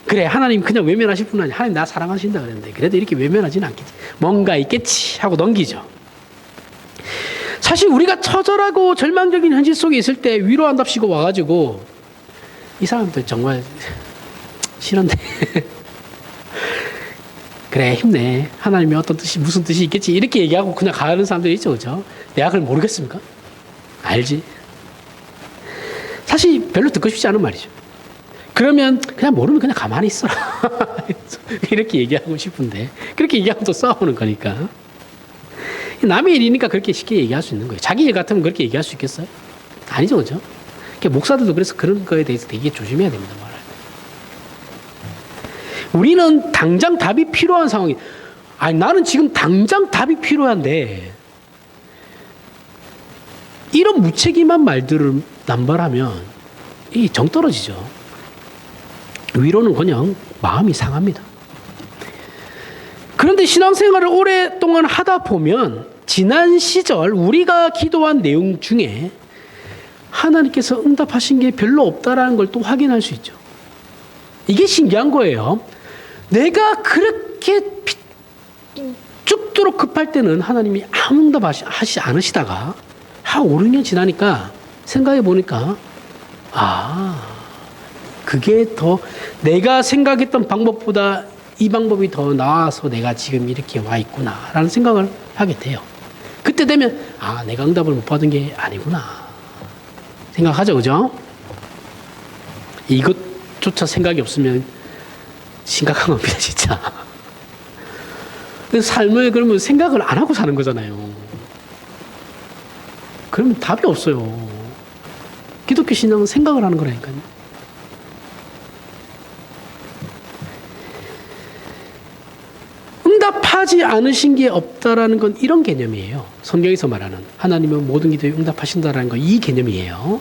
Speaker 1: 그래, 하나님 그냥 외면하실 뿐 아니라 하나님 나 사랑하신다 그랬는데 그래도 이렇게 외면하지는 않겠지. 뭔가 있겠지 하고 넘기죠. 사실 우리가 처절하고 절망적인 현실 속에 있을 때 위로한답시고 와가지고 이 사람들 정말 싫은데 그래, 힘내. 하나님이 어떤 뜻이 무슨 뜻이 있겠지 이렇게 얘기하고 그냥 가는 사람들이 있죠, 그렇죠? 내가 그걸 모르겠습니까? 알지. 사실 별로 듣고 싶지 않은 말이죠. 그러면 그냥 모르면 그냥 가만히 있어라 이렇게 얘기하고 싶은데 그렇게 얘기하면 또 싸우는 거니까. 남의 일이니까 그렇게 쉽게 얘기할 수 있는 거예요. 자기 일 같으면 그렇게 얘기할 수 있겠어요? 아니죠, 그죠? 목사들도 그래서 그런 거에 대해서 되게 조심해야 됩니다. 말할 때. 우리는 당장 답이 필요한 상황이, 아니 나는 지금 당장 답이 필요한데 이런 무책임한 말들을 남발하면 이 정 떨어지죠. 위로는 그냥 마음이 상합니다. 그런데 신앙생활을 오랫동안 하다 보면 지난 시절 우리가 기도한 내용 중에 하나님께서 응답하신 게 별로 없다라는 걸 또 확인할 수 있죠. 이게 신기한 거예요. 내가 그렇게 죽도록 급할 때는 하나님이 아무 응답하시지 않으시다가 한 5, 6년 지나니까 생각해 보니까 그게 더 내가 생각했던 방법보다 이 방법이 더 나아서 내가 지금 이렇게 와 있구나라는 생각을 하게 돼요. 그때 되면 내가 응답을 못 받은 게 아니구나 생각하죠, 그죠? 이것조차 생각이 없으면 심각한 겁니다, 진짜. 삶을 그러면 생각을 안 하고 사는 거잖아요. 그러면 답이 없어요. 기독교 신앙은 생각을 하는 거라니까요. 응답하지 않으신 게 없다라는 건 이런 개념이에요. 성경에서 말하는 하나님은 모든 기도에 응답하신다라는 건 이 개념이에요.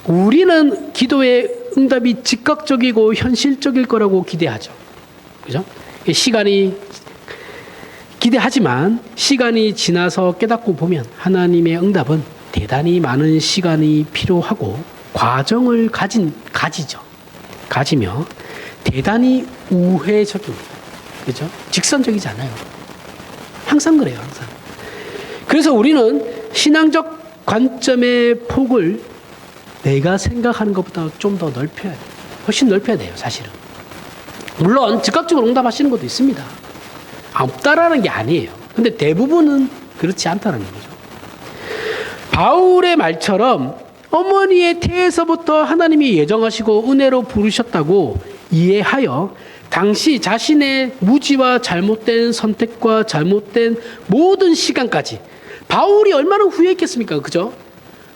Speaker 1: 우리는 기도의 응답이 즉각적이고 현실적일 거라고 기대하죠. 그죠? 기대하지만 시간이 지나서 깨닫고 보면 하나님의 응답은 대단히 많은 시간이 필요하고 과정을 가지며 대단히 우회적입니다. 그죠? 직선적이지 않아요. 항상 그래요, 항상. 그래서 우리는 신앙적 관점의 폭을 내가 생각하는 것보다 좀 더 넓혀야 돼요. 훨씬 넓혀야 돼요, 사실은. 물론 즉각적으로 응답하시는 것도 있습니다. 없다라는 게 아니에요. 근데 대부분은 그렇지 않다는 거죠. 바울의 말처럼 어머니의 태에서부터 하나님이 예정하시고 은혜로 부르셨다고 이해하여 당시 자신의 무지와 잘못된 선택과 잘못된 모든 시간까지 바울이 얼마나 후회했겠습니까? 그죠?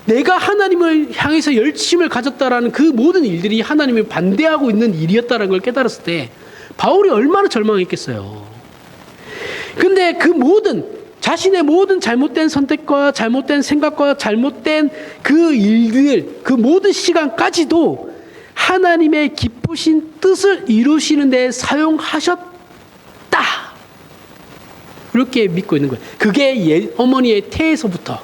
Speaker 1: 내가 하나님을 향해서 열심을 가졌다라는 그 모든 일들이 하나님을 반대하고 있는 일이었다는 걸 깨달았을 때 바울이 얼마나 절망했겠어요. 근데 그 자신의 모든 잘못된 선택과 잘못된 생각과 잘못된 그 일들, 그 모든 시간까지도 하나님의 기쁘신 뜻을 이루시는 데 사용하셨다. 그렇게 믿고 있는 거예요. 그게 어머니의 태에서부터.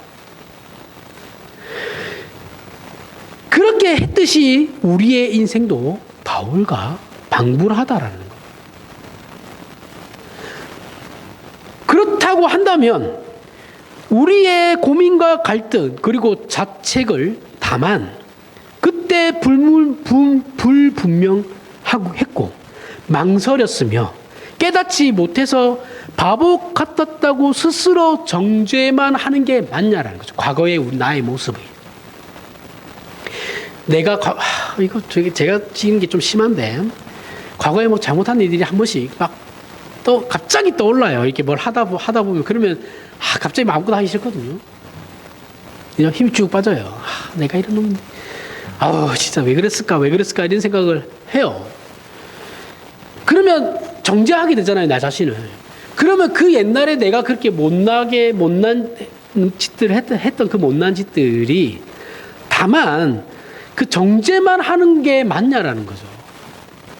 Speaker 1: 그렇게 했듯이 우리의 인생도 바울과 방불하다라는 거예요. 그렇다고 한다면 우리의 고민과 갈등 그리고 자책을 다만 그때 불분명했고 망설였으며 깨닫지 못해서 바보 같았다고 스스로 정죄만 하는 게 맞냐라는 거죠. 과거의 나의 모습이. 이거 제가 지은 게 좀 심한데 과거에 뭐 잘못한 일들이 한 번씩 막 또 갑자기 떠올라요. 이렇게 뭘 하다 보면 그러면 갑자기 마음껏 하기 싫거든요. 그냥 힘이 쭉 빠져요. 내가 이런 놈, 진짜 왜 그랬을까 이런 생각을 해요. 그러면 정죄하게 되잖아요, 나 자신을. 그러면 그 옛날에 내가 그렇게 못난 짓들을 했던 그 못난 짓들이 다만 그 정죄만 하는 게 맞냐라는 거죠.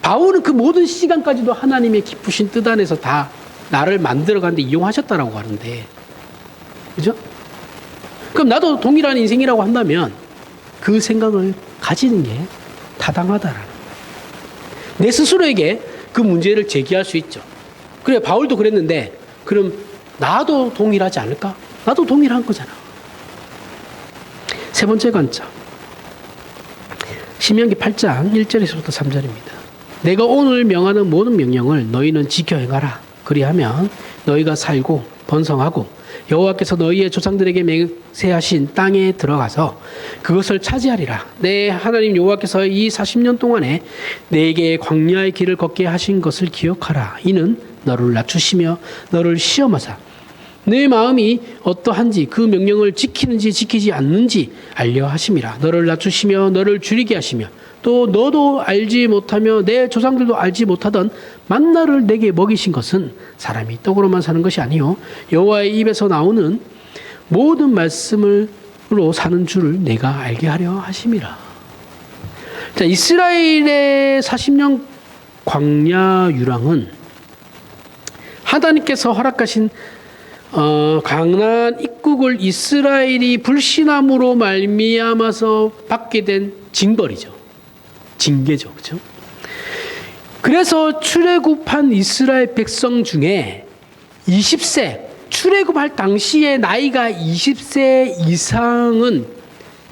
Speaker 1: 바울은 그 모든 시간까지도 하나님의 기쁘신 뜻 안에서 다 나를 만들어가는데 이용하셨다라고 하는데, 그죠? 그럼 나도 동일한 인생이라고 한다면 그 생각을 가지는 게 타당하다라는 거예요. 내 스스로에게 그 문제를 제기할 수 있죠. 그래, 바울도 그랬는데 그럼 나도 동일하지 않을까? 나도 동일한 거잖아. 세 번째 관점. 신명기 8장 1절에서부터 3절입니다. 내가 오늘 명하는 모든 명령을 너희는 지켜 행하라. 그리하면 너희가 살고 번성하고 여호와께서 너희의 조상들에게 맹세하신 땅에 들어가서 그것을 차지하리라. 내 하나님 여호와께서 이 40년 동안에 내게 광야의 길을 걷게 하신 것을 기억하라. 이는 너를 낮추시며 너를 시험하사 내 마음이 어떠한지 그 명령을 지키는지 지키지 않는지 알려 하심이라. 너를 낮추시며 너를 줄이게 하시며 또 너도 알지 못하며 내 조상들도 알지 못하던 만나를 내게 먹이신 것은 사람이 떡으로만 사는 것이 아니요 여호와의 입에서 나오는 모든 말씀으로 사는 줄을 내가 알게 하려 하심이라. 자, 이스라엘의 40년 광야 유랑은 하나님께서 허락하신 가나안 입국을 이스라엘이 불신함으로 말미암아서 받게 된 징벌이죠. 징계죠. 그렇죠? 그래서 출애굽한 이스라엘 백성 중에 20세, 출애굽할 당시의 나이가 20세 이상은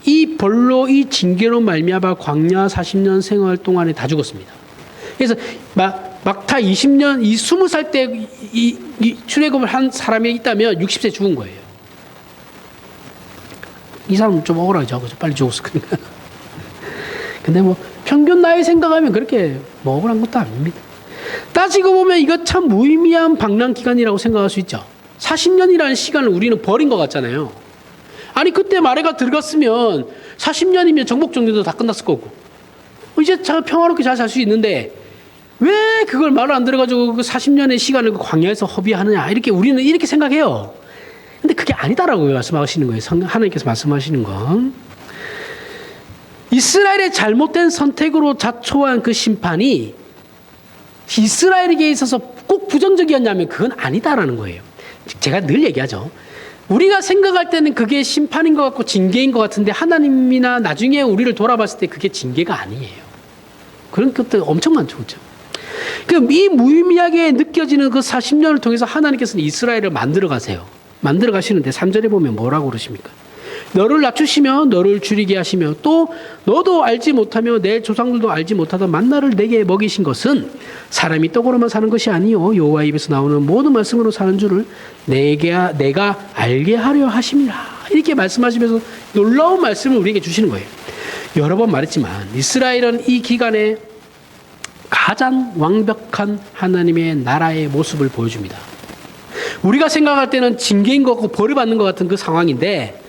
Speaker 1: 이 징계로 말미암아 광야 40년 생활 동안에 다 죽었습니다. 그래서 막타 20년, 20살 때 이 출애굽을 한 사람이 있다면 60세 죽은 거예요. 이 사람은 좀 억울하죠. 그죠? 빨리 죽었을 거니까. 근데 뭐 평균 나이 생각하면 그렇게 뭐 억울한 것도 아닙니다. 따지고 보면 이거 참 무의미한 방랑 기간이라고 생각할 수 있죠. 40년이라는 시간을 우리는 버린 것 같잖아요. 아니 그때 마레가 들어갔으면 40년이면 정복 정리도 다 끝났을 거고 이제 참 평화롭게 잘 살 수 있는데 왜 그걸 말을 안 들어가지고 그 40년의 시간을 그 광야에서 허비하느냐 이렇게 우리는 이렇게 생각해요. 근데 그게 아니다라고 말씀하시는 거예요. 하나님께서 말씀하시는 건 이스라엘의 잘못된 선택으로 자초한 그 심판이 이스라엘에게 있어서 꼭 부정적이었냐면 그건 아니다라는 거예요. 제가 늘 얘기하죠. 우리가 생각할 때는 그게 심판인 것 같고 징계인 것 같은데 하나님이나 나중에 우리를 돌아봤을 때 그게 징계가 아니에요. 그런 것들 엄청 많죠. 그렇죠? 그럼 이 무의미하게 느껴지는 그 40년을 통해서 하나님께서는 이스라엘을 만들어 가세요. 만들어 가시는데 3절에 보면 뭐라고 그러십니까? 너를 낮추시며 너를 줄이게 하시며 또 너도 알지 못하며 내 조상들도 알지 못하던 만나를 내게 먹이신 것은 사람이 떡으로만 사는 것이 아니요 여호와의 입에서 나오는 모든 말씀으로 사는 줄을 내가 알게 하려 하심이라. 이렇게 말씀하시면서 놀라운 말씀을 우리에게 주시는 거예요. 여러 번 말했지만 이스라엘은 이 기간에 가장 완벽한 하나님의 나라의 모습을 보여줍니다. 우리가 생각할 때는 징계인 것 같고 벌을 받는 것 같은 그 상황인데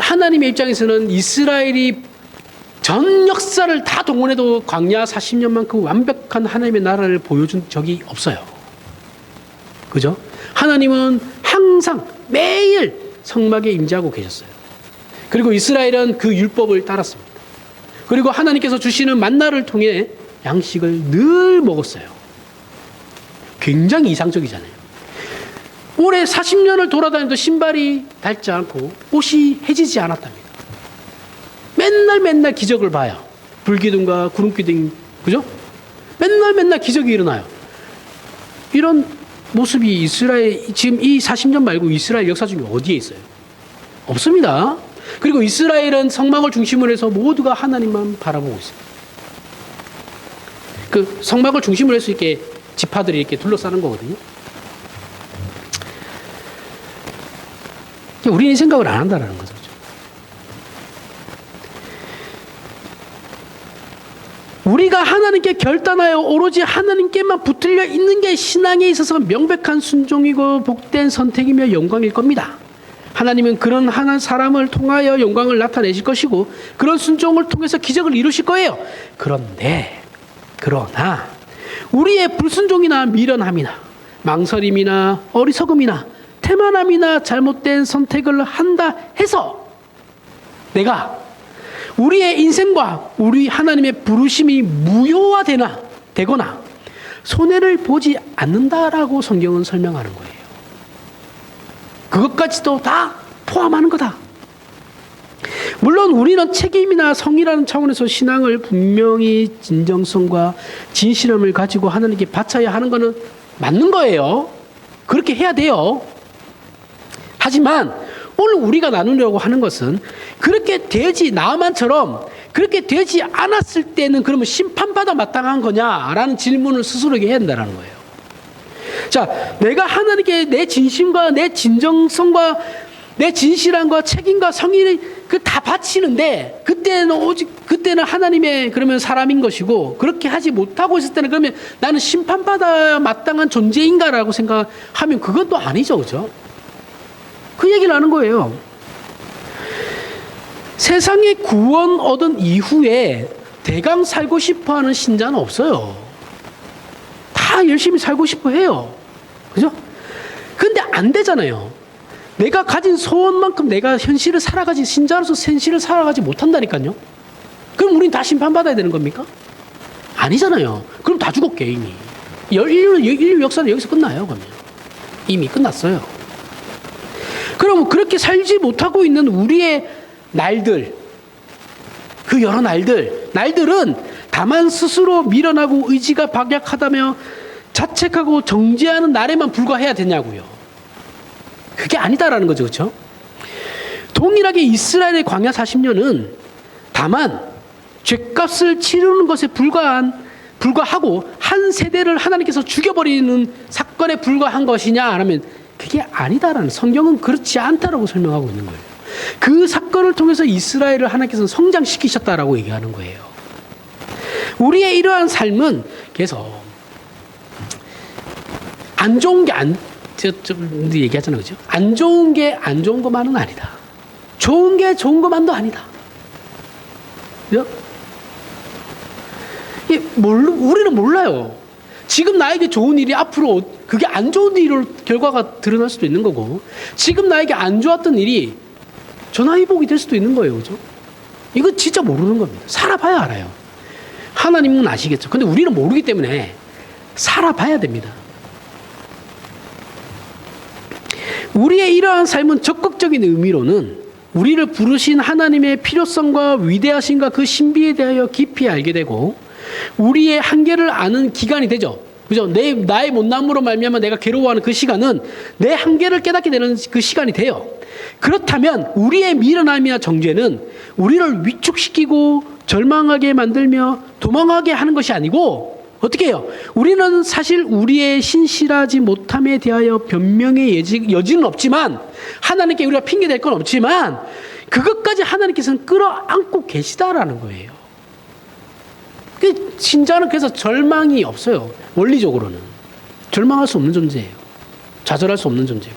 Speaker 1: 하나님의 입장에서는 이스라엘이 전 역사를 다 동원해도 광야 40년만큼 완벽한 하나님의 나라를 보여준 적이 없어요. 그죠? 하나님은 항상 매일 성막에 임재하고 계셨어요. 그리고 이스라엘은 그 율법을 따랐습니다. 그리고 하나님께서 주시는 만나를 통해 양식을 늘 먹었어요. 굉장히 이상적이잖아요. 올해 40년을 돌아다녀도 신발이 닳지 않고 옷이 해지지 않았답니다. 맨날 기적을 봐요. 불기둥과 구름기둥, 그죠? 맨날 기적이 일어나요. 이런 모습이 이스라엘, 지금 이 40년 말고 이스라엘 역사 중에 어디에 있어요? 없습니다. 그리고 이스라엘은 성막을 중심으로 해서 모두가 하나님만 바라보고 있어요. 그 성막을 중심으로 해서 이렇게 지파들이 이렇게 둘러싸는 거거든요. 우리는 생각을 안 한다는 거죠. 우리가 하나님께 결단하여 오로지 하나님께만 붙들려 있는 게 신앙에 있어서 명백한 순종이고 복된 선택이며 영광일 겁니다. 하나님은 그런 한 사람을 통하여 영광을 나타내실 것이고 그런 순종을 통해서 기적을 이루실 거예요. 그러나 우리의 불순종이나 미련함이나 망설임이나 어리석음이나 태만함이나 잘못된 선택을 한다 해서 내가 우리의 인생과 우리 하나님의 부르심이 무효화되거나 손해를 보지 않는다라고 성경은 설명하는 거예요. 그것까지도 다 포함하는 거다. 물론 우리는 책임이나 성이라는 차원에서 신앙을 분명히 진정성과 진실함을 가지고 하나님께 바쳐야 하는 것은 맞는 거예요. 그렇게 해야 돼요. 하지만 오늘 우리가 나누려고 하는 것은 그렇게 되지 나만처럼 그렇게 되지 않았을 때는 그러면 심판받아 마땅한 거냐라는 질문을 스스로에게 해야 된다는 거예요. 자, 내가 하나님께 내 진심과 내 진정성과 내 진실함과 책임과 성의를 그 다 바치는데 그때는 하나님의 그러면 사람인 것이고 그렇게 하지 못하고 있을 때는 그러면 나는 심판받아 마땅한 존재인가라고 생각하면 그건 또 아니죠, 그죠? 그 얘기를 하는 거예요. 세상에 구원 얻은 이후에 대강 살고 싶어 하는 신자는 없어요. 다 열심히 살고 싶어 해요. 그죠? 근데 안 되잖아요. 내가 가진 소원만큼 내가 신자로서 현실을 살아가지 못한다니까요. 그럼 우린 다 심판받아야 되는 겁니까? 아니잖아요. 그럼 다 죽었게, 이미. 인류 역사는 여기서 끝나요, 그러면. 이미 끝났어요. 그럼 그렇게 살지 못하고 있는 우리의 날들, 그 여러 날들은 다만 스스로 미련하고 의지가 박약하다며 자책하고 정죄하는 날에만 불과해야 되냐고요. 그게 아니다라는 거죠. 그렇죠? 동일하게 이스라엘의 광야 40년은 다만 죄값을 치르는 것에 불과하고 한 세대를 하나님께서 죽여버리는 사건에 불과한 것이냐 하면 그게 아니다라는, 성경은 그렇지 않다라고 설명하고 있는 거예요. 그 사건을 통해서 이스라엘을 하나님께서 성장시키셨다라고 얘기하는 거예요. 우리의 이러한 삶은 계속 안 좋은 게 얘기하잖아요, 그죠? 안 좋은 게 안 좋은 것만은 아니다. 좋은 게 좋은 것만도 아니다. 그죠? 우리는 몰라요. 지금 나에게 좋은 일이 앞으로 그게 안 좋은 일로 결과가 드러날 수도 있는 거고, 지금 나에게 안 좋았던 일이 전화위복이 될 수도 있는 거예요, 그죠? 이거 진짜 모르는 겁니다. 살아봐야 알아요. 하나님은 아시겠죠. 근데 우리는 모르기 때문에 살아봐야 됩니다. 우리의 이러한 삶은 적극적인 의미로는 우리를 부르신 하나님의 필요성과 위대하심과 그 신비에 대하여 깊이 알게 되고 우리의 한계를 아는 기간이 되죠. 그죠? 나의 못남으로 말미암아 내가 괴로워하는 그 시간은 내 한계를 깨닫게 되는 그 시간이 돼요. 그렇다면 우리의 미련함이나 정죄는 우리를 위축시키고 절망하게 만들며 도망하게 하는 것이 아니고 어떻게 해요? 우리는 사실 우리의 신실하지 못함에 대하여 변명의 여지는 없지만 하나님께 우리가 핑계댈 건 없지만 그것까지 하나님께서는 끌어안고 계시다라는 거예요. 신자는 그래서 절망이 없어요. 원리적으로는. 절망할 수 없는 존재예요. 좌절할 수 없는 존재고.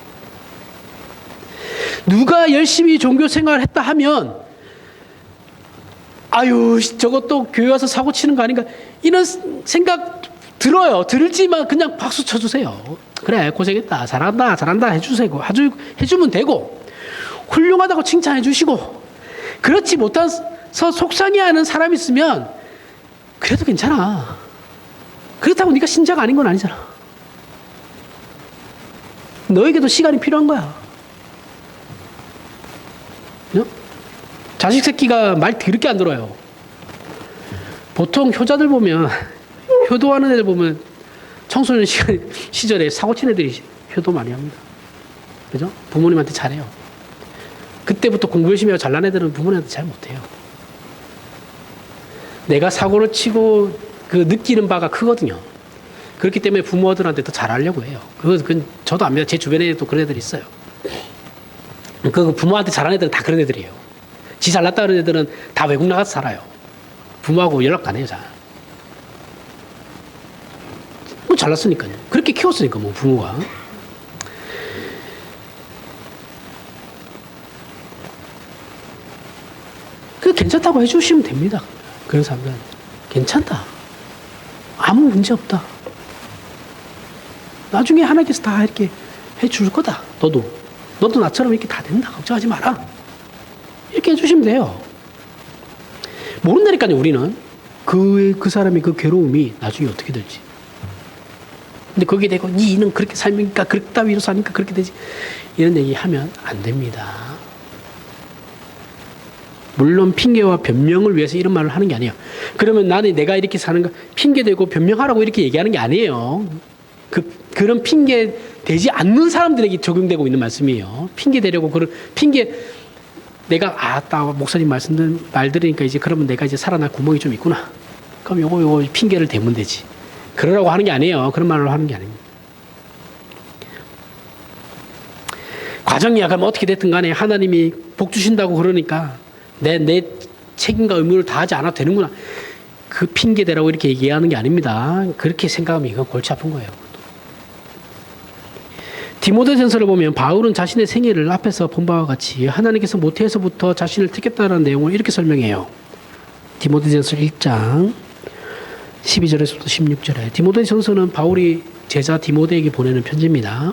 Speaker 1: 누가 열심히 종교 생활을 했다 하면 아유 저것도 교회 와서 사고 치는 거 아닌가 이런 생각 들어요. 들지만 그냥 박수 쳐주세요. 그래 고생했다 잘한다 해주세요. 해주면 되고 훌륭하다고 칭찬해 주시고 그렇지 못해서 속상해하는 사람이 있으면 그래도 괜찮아. 그렇다고 네가 신자가 아닌 건 아니잖아. 너에게도 시간이 필요한 거야. 자식 새끼가 말 더럽게 안 들어요. 보통 효자들 보면 효도하는 애들 보면 청소년 시절에 사고친 애들이 효도 많이 합니다. 그죠? 부모님한테 잘해요. 그때부터 공부 열심히 하고 잘난 애들은 부모님한테 잘 못해요. 내가 사고를 치고 그 느끼는 바가 크거든요. 그렇기 때문에 부모들한테 더 잘하려고 해요. 그건 저도 압니다. 제 주변에도 그런 애들이 있어요. 그 부모한테 잘하는 애들은 다 그런 애들이에요. 지 잘났다 그런 애들은 다 외국 나가서 살아요. 부모하고 연락도 안 해요, 잘. 뭐 잘났으니까요. 그렇게 키웠으니까, 뭐, 부모가. 그 괜찮다고 해주시면 됩니다. 그런 사람들은. 괜찮다. 아무 문제 없다. 나중에 하나님께서 다 이렇게 해줄 거다. 너도 나처럼 이렇게 다 된다. 걱정하지 마라. 이렇게 해주시면 돼요. 모른다니까요, 우리는. 그 사람의 그 괴로움이 나중에 어떻게 될지. 근데 거기에 대고, 니는 그렇게 살니까, 그렇다 위로 사니까 그렇게 되지. 이런 얘기 하면 안 됩니다. 물론 핑계와 변명을 위해서 이런 말을 하는 게 아니에요. 그러면 나는 내가 이렇게 사는 거 핑계대고 변명하라고 이렇게 얘기하는 게 아니에요. 그런 핑계 되지 않는 사람들에게 적용되고 있는 말씀이에요. 핑계 대려고 내가 목사님 말 들으니까 이제 그러면 내가 이제 살아날 구멍이 좀 있구나. 그럼 요거 핑계를 대면 되지. 그러라고 하는 게 아니에요. 그런 말로 하는 게 아닙니다. 과정이야. 그럼 어떻게 됐든 간에 하나님이 복 주신다고 그러니까 내 책임과 의무를 다하지 않아도 되는구나. 그 핑계 대라고 이렇게 얘기하는 게 아닙니다. 그렇게 생각하면 이건 골치 아픈 거예요. 디모데전서를 보면 바울은 자신의 생애를 앞에서 본 바와 같이 하나님께서 모태에서부터 자신을 택했다는 내용을 이렇게 설명해요. 디모데전서 1장 12절에서부터 16절에 디모데전서는 바울이 제자 디모데에게 보내는 편지입니다.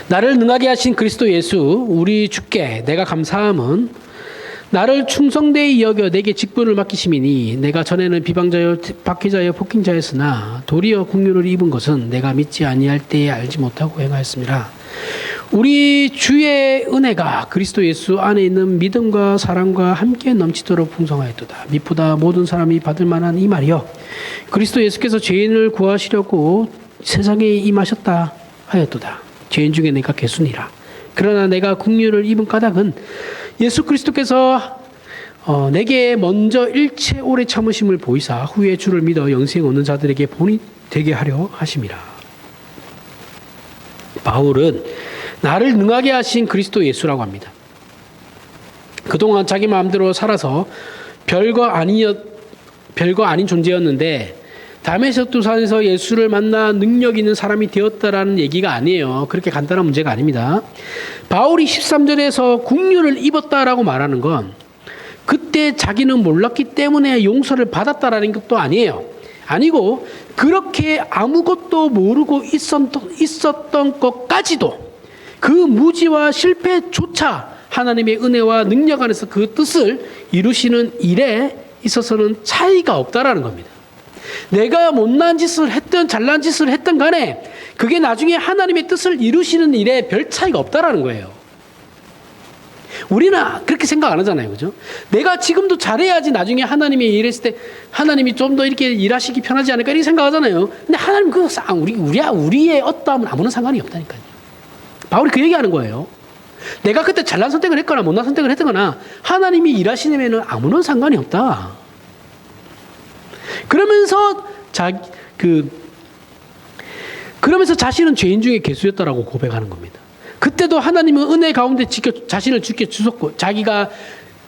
Speaker 1: 나를 능하게 하신 그리스도 예수 우리 주께 내가 감사함은 나를 충성되이 여겨 내게 직분을 맡기심이니 내가 전에는 비방자여 박해자여 폭행자였으나 도리어 긍휼을 입은 것은 내가 믿지 아니할 때에 알지 못하고 행하였습니다. 우리 주의 은혜가 그리스도 예수 안에 있는 믿음과 사랑과 함께 넘치도록 풍성하였도다. 미쁘다 모든 사람이 받을 만한 이 말이여 그리스도 예수께서 죄인을 구하시려고 세상에 임하셨다 하였도다. 죄인 중에 내가 개순이라. 그러나 내가 긍휼을 입은 까닭은 예수 그리스도께서 내게 먼저 일체 오래 참으심을 보이사 후에 주를 믿어 영생 얻는 자들에게 본이 되게 하려 하심이라. 바울은 나를 능하게 하신 그리스도 예수라고 합니다. 그동안 자기 마음대로 살아서 별거 아닌 존재였는데 다메섹도산에서 예수를 만나 능력 있는 사람이 되었다라는 얘기가 아니에요. 그렇게 간단한 문제가 아닙니다. 바울이 13절에서 긍휼을 입었다라고 말하는 건 그때 자기는 몰랐기 때문에 용서를 받았다라는 것도 아니에요. 아니고 그렇게 아무것도 모르고 있었던 것까지도 그 무지와 실패조차 하나님의 은혜와 능력 안에서 그 뜻을 이루시는 일에 있어서는 차이가 없다라는 겁니다. 내가 못난 짓을 했든 잘난 짓을 했든 간에 그게 나중에 하나님의 뜻을 이루시는 일에 별 차이가 없다라는 거예요. 우리는 그렇게 생각 안 하잖아요. 그죠? 내가 지금도 잘해야지 나중에 하나님이 일했을 때 하나님이 좀 더 이렇게 일하시기 편하지 않을까 이렇게 생각하잖아요. 근데 하나님 그거 우리의 어떠함은 아무런 상관이 없다니까요. 바울이 그 얘기하는 거예요. 내가 그때 잘난 선택을 했거나 못난 선택을 했거나 하나님이 일하시려면 아무런 상관이 없다. 그러면서 그러면서 자신은 죄인 중에 괴수였다라고 고백하는 겁니다. 그때도 하나님은 은혜 가운데 자신을 지켜 주셨고, 자기가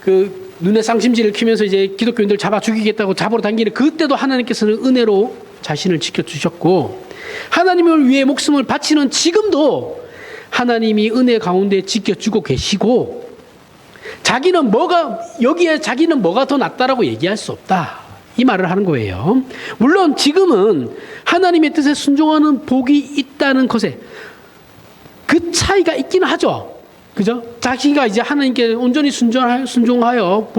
Speaker 1: 그 눈에 쌍심지를 키면서 이제 기독교인들 잡아 죽이겠다고 잡으러 당기는 그때도 하나님께서는 은혜로 자신을 지켜 주셨고, 하나님을 위해 목숨을 바치는 지금도 하나님이 은혜 가운데 지켜주고 계시고, 자기는 여기에 자기는 뭐가 더 낫다라고 얘기할 수 없다. 이 말을 하는 거예요. 물론 지금은 하나님의 뜻에 순종하는 복이 있다는 것에 그 차이가 있기는 하죠. 그죠? 자기가 이제 하나님께 온전히 순종하여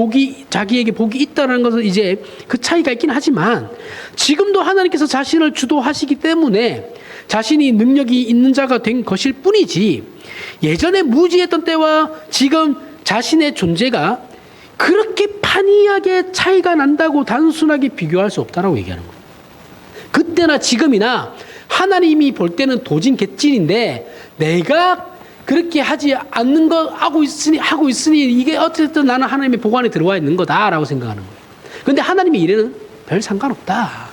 Speaker 1: 자기에게 복이 있다는 것은 이제 그 차이가 있긴 하지만, 지금도 하나님께서 자신을 주도하시기 때문에 자신이 능력이 있는 자가 된 것일 뿐이지, 예전에 무지했던 때와 지금 자신의 존재가 그렇게 판이하게 차이가 난다고 단순하게 비교할 수 없다라고 얘기하는 거예요. 그때나 지금이나 하나님이 볼 때는 도진 개찐인데, 내가 그렇게 하지 않는 거 하고 있으니 이게 어쨌든 나는 하나님의 복 안에 들어와 있는 거다라고 생각하는 거예요. 그런데 하나님의 일에는 별 상관없다.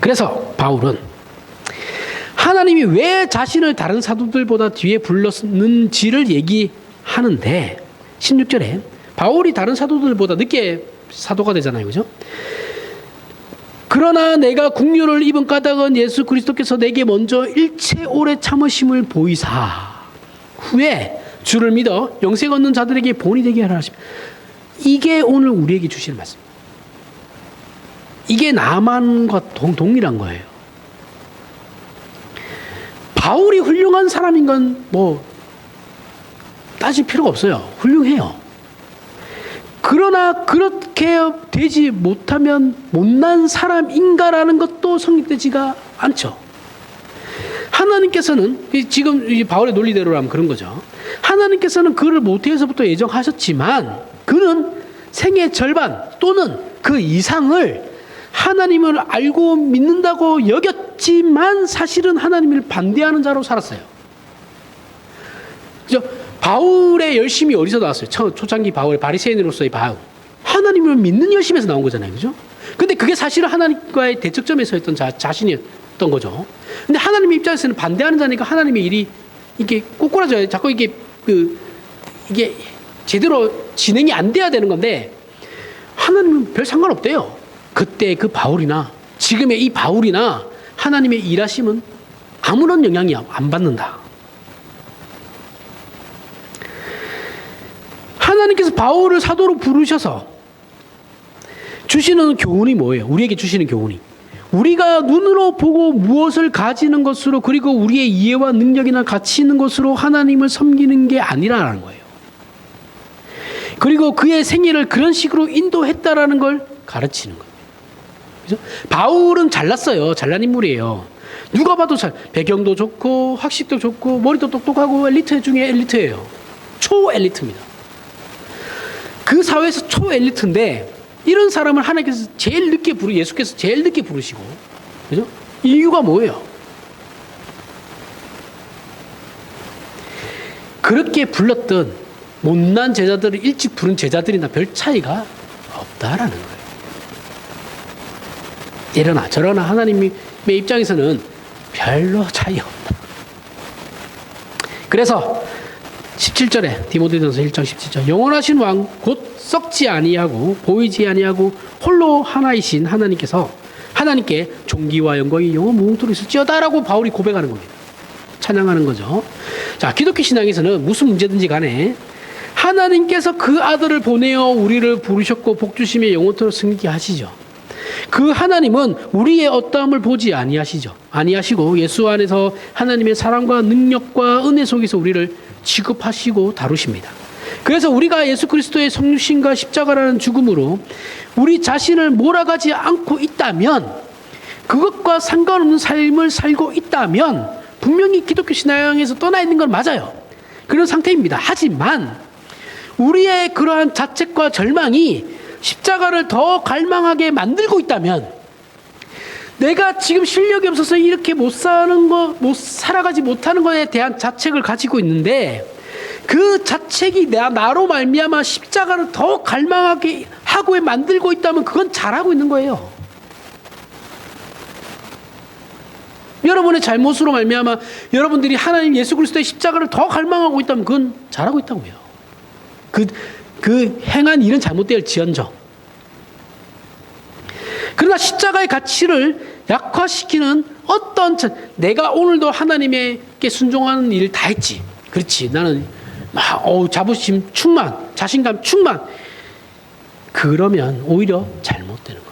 Speaker 1: 그래서 바울은 하나님이 왜 자신을 다른 사도들보다 뒤에 불렀는지를 얘기하는데, 16절에 바울이 다른 사도들보다 늦게 사도가 되잖아요. 그죠? 그러나 내가 국류를 입은 까닭은 예수 그리스도께서 내게 먼저 일체 오래 참으심을 보이사 후에 주를 믿어 영생 얻는 자들에게 본이 되게 하라 하십니다. 이게 오늘 우리에게 주시는 말씀입니다. 이게 나만과 동일한 거예요. 바울이 훌륭한 사람인 건 따질 필요가 없어요. 훌륭해요. 그러나 그렇게 되지 못하면 못난 사람인가라는 것도 성립되지가 않죠. 하나님께서는 지금 바울의 논리대로라면 그런 거죠. 하나님께서는 그를 모태에서부터 예정하셨지만 그는 생의 절반 또는 그 이상을 하나님을 알고 믿는다고 여겼지만 사실은 하나님을 반대하는 자로 살았어요. 그죠? 바울의 열심이 어디서 나왔어요? 초창기 바울, 바리새인으로서의 바울. 하나님을 믿는 열심에서 나온 거잖아요. 그죠? 근데 그게 사실은 하나님과의 대척점에서 했던 자신이었던 거죠. 근데 하나님의 입장에서는 반대하는 자니까 하나님의 일이 이게 꼬꾸라져요. 자꾸 이게 제대로 진행이 안 돼야 되는 건데, 하나님은 별 상관없대요. 그때 그 바울이나 지금의 이 바울이나 하나님의 일하심은 아무런 영향이 안 받는다. 하나님께서 바울을 사도로 부르셔서 주시는 교훈이 뭐예요? 우리에게 주시는 교훈이, 우리가 눈으로 보고 무엇을 가지는 것으로, 그리고 우리의 이해와 능력이나 가치 있는 것으로 하나님을 섬기는 게 아니라는 거예요. 그리고 그의 생애를 그런 식으로 인도했다라는 걸 가르치는 거예요. 그죠? 바울은 잘났어요. 잘난 인물이에요. 누가 봐도 배경도 좋고 학식도 좋고 머리도 똑똑하고 엘리트 중에 엘리트예요. 초엘리트입니다. 그 사회에서 초엘리트인데 이런 사람을 하나님께서 예수께서 제일 늦게 부르시고, 그죠? 이유가 뭐예요? 그렇게 불렀던 못난 제자들을 일찍 부른 제자들이나 별 차이가 없다라는 거예요. 이러나 저러나 하나님의 입장에서는 별로 차이 없다. 그래서 17절에 디모데전서 1장 17절, 영원하신 왕 곧 썩지 아니하고 보이지 아니하고 홀로 하나이신 하나님께 존귀와 영광이 영원 무궁토록 있을지어다라고 바울이 고백하는 겁니다. 찬양하는 거죠. 자, 기독교 신앙에서는 무슨 문제든지 간에 하나님께서 그 아들을 보내어 우리를 부르셨고 복주심에 영원토록 승리케 하시죠. 그 하나님은 우리의 어떠함을 보지 아니하시고 예수 안에서 하나님의 사랑과 능력과 은혜 속에서 우리를 취급하시고 다루십니다. 그래서 우리가 예수 그리스도의 성육신과 십자가라는 죽음으로 우리 자신을 몰아가지 않고 있다면, 그것과 상관없는 삶을 살고 있다면 분명히 기독교 신앙에서 떠나 있는 건 맞아요. 그런 상태입니다. 하지만 우리의 그러한 자책과 절망이 십자가를 더 갈망하게 만들고 있다면, 내가 지금 실력이 없어서 이렇게 못 살아가지 못하는 것에 대한 자책을 가지고 있는데, 그 자책이 나로 말미암아 십자가를 더 갈망하게 하고 만들고 있다면 그건 잘하고 있는 거예요. 여러분의 잘못으로 말미암아 여러분들이 하나님 예수 그리스도의 십자가를 더 갈망하고 있다면 그건 잘하고 있다고요. 그 행한 일은 잘못될지언정. 그러나 십자가의 가치를 약화시키는 내가 오늘도 하나님께 순종하는 일을 다 했지. 그렇지. 나는 자부심 충만, 자신감 충만. 그러면 오히려 잘못되는 거예요.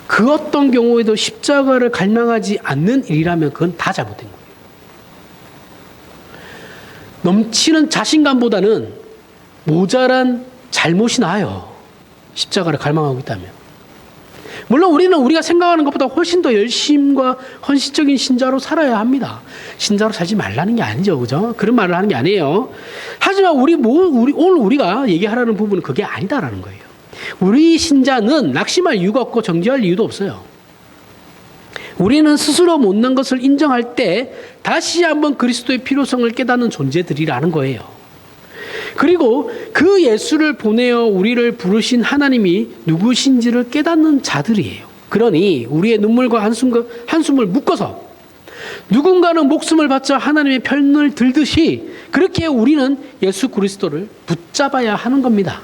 Speaker 1: 그 어떤 경우에도 십자가를 갈망하지 않는 일이라면 그건 다 잘못된 거예요. 넘치는 자신감보다는 모자란 잘못이 나아요. 십자가를 갈망하고 있다면. 물론 우리는 우리가 생각하는 것보다 훨씬 더 열심과 헌신적인 신자로 살아야 합니다. 신자로 살지 말라는 게 아니죠. 그죠? 그런 말을 하는 게 아니에요. 하지만 오늘 우리가 얘기하라는 부분은 그게 아니다라는 거예요. 우리 신자는 낙심할 이유가 없고 정죄할 이유도 없어요. 우리는 스스로 못난 것을 인정할 때 다시 한번 그리스도의 필요성을 깨닫는 존재들이라는 거예요. 그리고 그 예수를 보내어 우리를 부르신 하나님이 누구신지를 깨닫는 자들이에요. 그러니 우리의 눈물과 한숨을 묶어서 누군가는 목숨을 바쳐 하나님의 편을 들듯이 그렇게 우리는 예수 그리스도를 붙잡아야 하는 겁니다.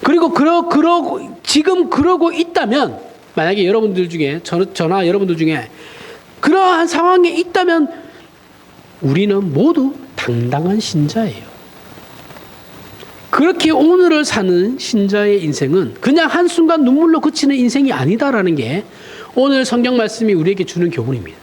Speaker 1: 그리고 지금 그러고 있다면, 만약에 여러분들 중에 저나 여러분들 중에 그러한 상황에 있다면 우리는 모두 당당한 신자예요. 그렇게 오늘을 사는 신자의 인생은 그냥 한순간 눈물로 그치는 인생이 아니다라는 게 오늘 성경 말씀이 우리에게 주는 교훈입니다.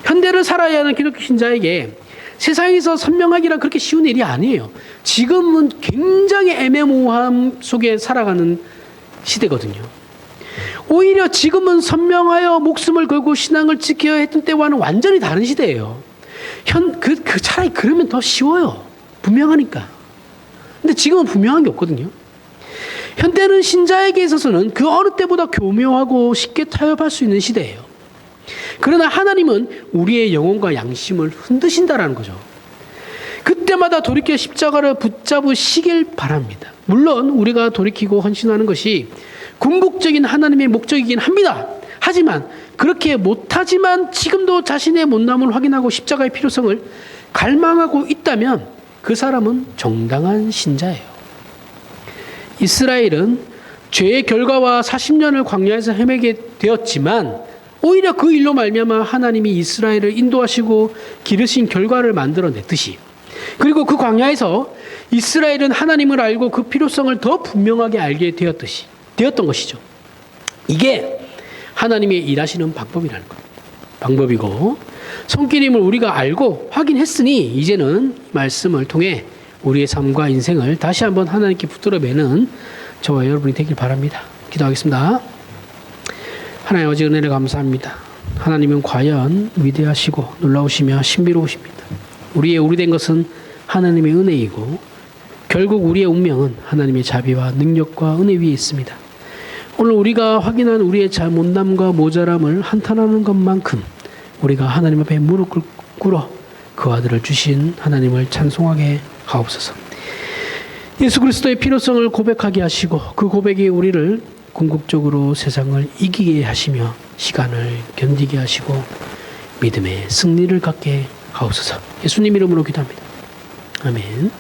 Speaker 1: 현대를 살아야 하는 기독교 신자에게 세상에서 선명하기란 그렇게 쉬운 일이 아니에요. 지금은 굉장히 애매모호함 속에 살아가는 시대거든요. 오히려 지금은 선명하여 목숨을 걸고 신앙을 지켜야 했던 때와는 완전히 다른 시대예요. 차라리 그러면 더 쉬워요. 분명하니까. 근데 지금은 분명한 게 없거든요. 현대는 신자에게 있어서는 그 어느 때보다 교묘하고 쉽게 타협할 수 있는 시대예요. 그러나 하나님은 우리의 영혼과 양심을 흔드신다라는 거죠. 그때마다 돌이켜 십자가를 붙잡으시길 바랍니다. 물론 우리가 돌이키고 헌신하는 것이 궁극적인 하나님의 목적이긴 합니다. 하지만 그렇게 못하지만 지금도 자신의 못남을 확인하고 십자가의 필요성을 갈망하고 있다면 그 사람은 정당한 신자예요. 이스라엘은 죄의 결과와 40년을 광야에서 헤매게 되었지만 오히려 그 일로 말미암아 하나님이 이스라엘을 인도하시고 기르신 결과를 만들어냈듯이, 그리고 그 광야에서 이스라엘은 하나님을 알고 그 필요성을 더 분명하게 알게 되었던 것이죠. 이게 하나님의 일하시는 방법이고 손길임을 우리가 알고 확인했으니 이제는 말씀을 통해 우리의 삶과 인생을 다시 한번 하나님께 붙들어 매는 저와 여러분이 되길 바랍니다. 기도하겠습니다. 하나님 아버지, 은혜를 감사합니다. 하나님은 과연 위대하시고 놀라우시며 신비로우십니다. 우리의 오래된 것은 하나님의 은혜이고 결국 우리의 운명은 하나님의 자비와 능력과 은혜 위에 있습니다. 오늘 우리가 확인한 우리의 못남과 모자람을 한탄하는 것만큼 우리가 하나님 앞에 무릎 꿇어 그 아들을 주신 하나님을 찬송하게 하옵소서. 예수 그리스도의 필요성을 고백하게 하시고 그 고백이 우리를 궁극적으로 세상을 이기게 하시며 시간을 견디게 하시고 믿음의 승리를 갖게 하옵소서. 예수님 이름으로 기도합니다. 아멘.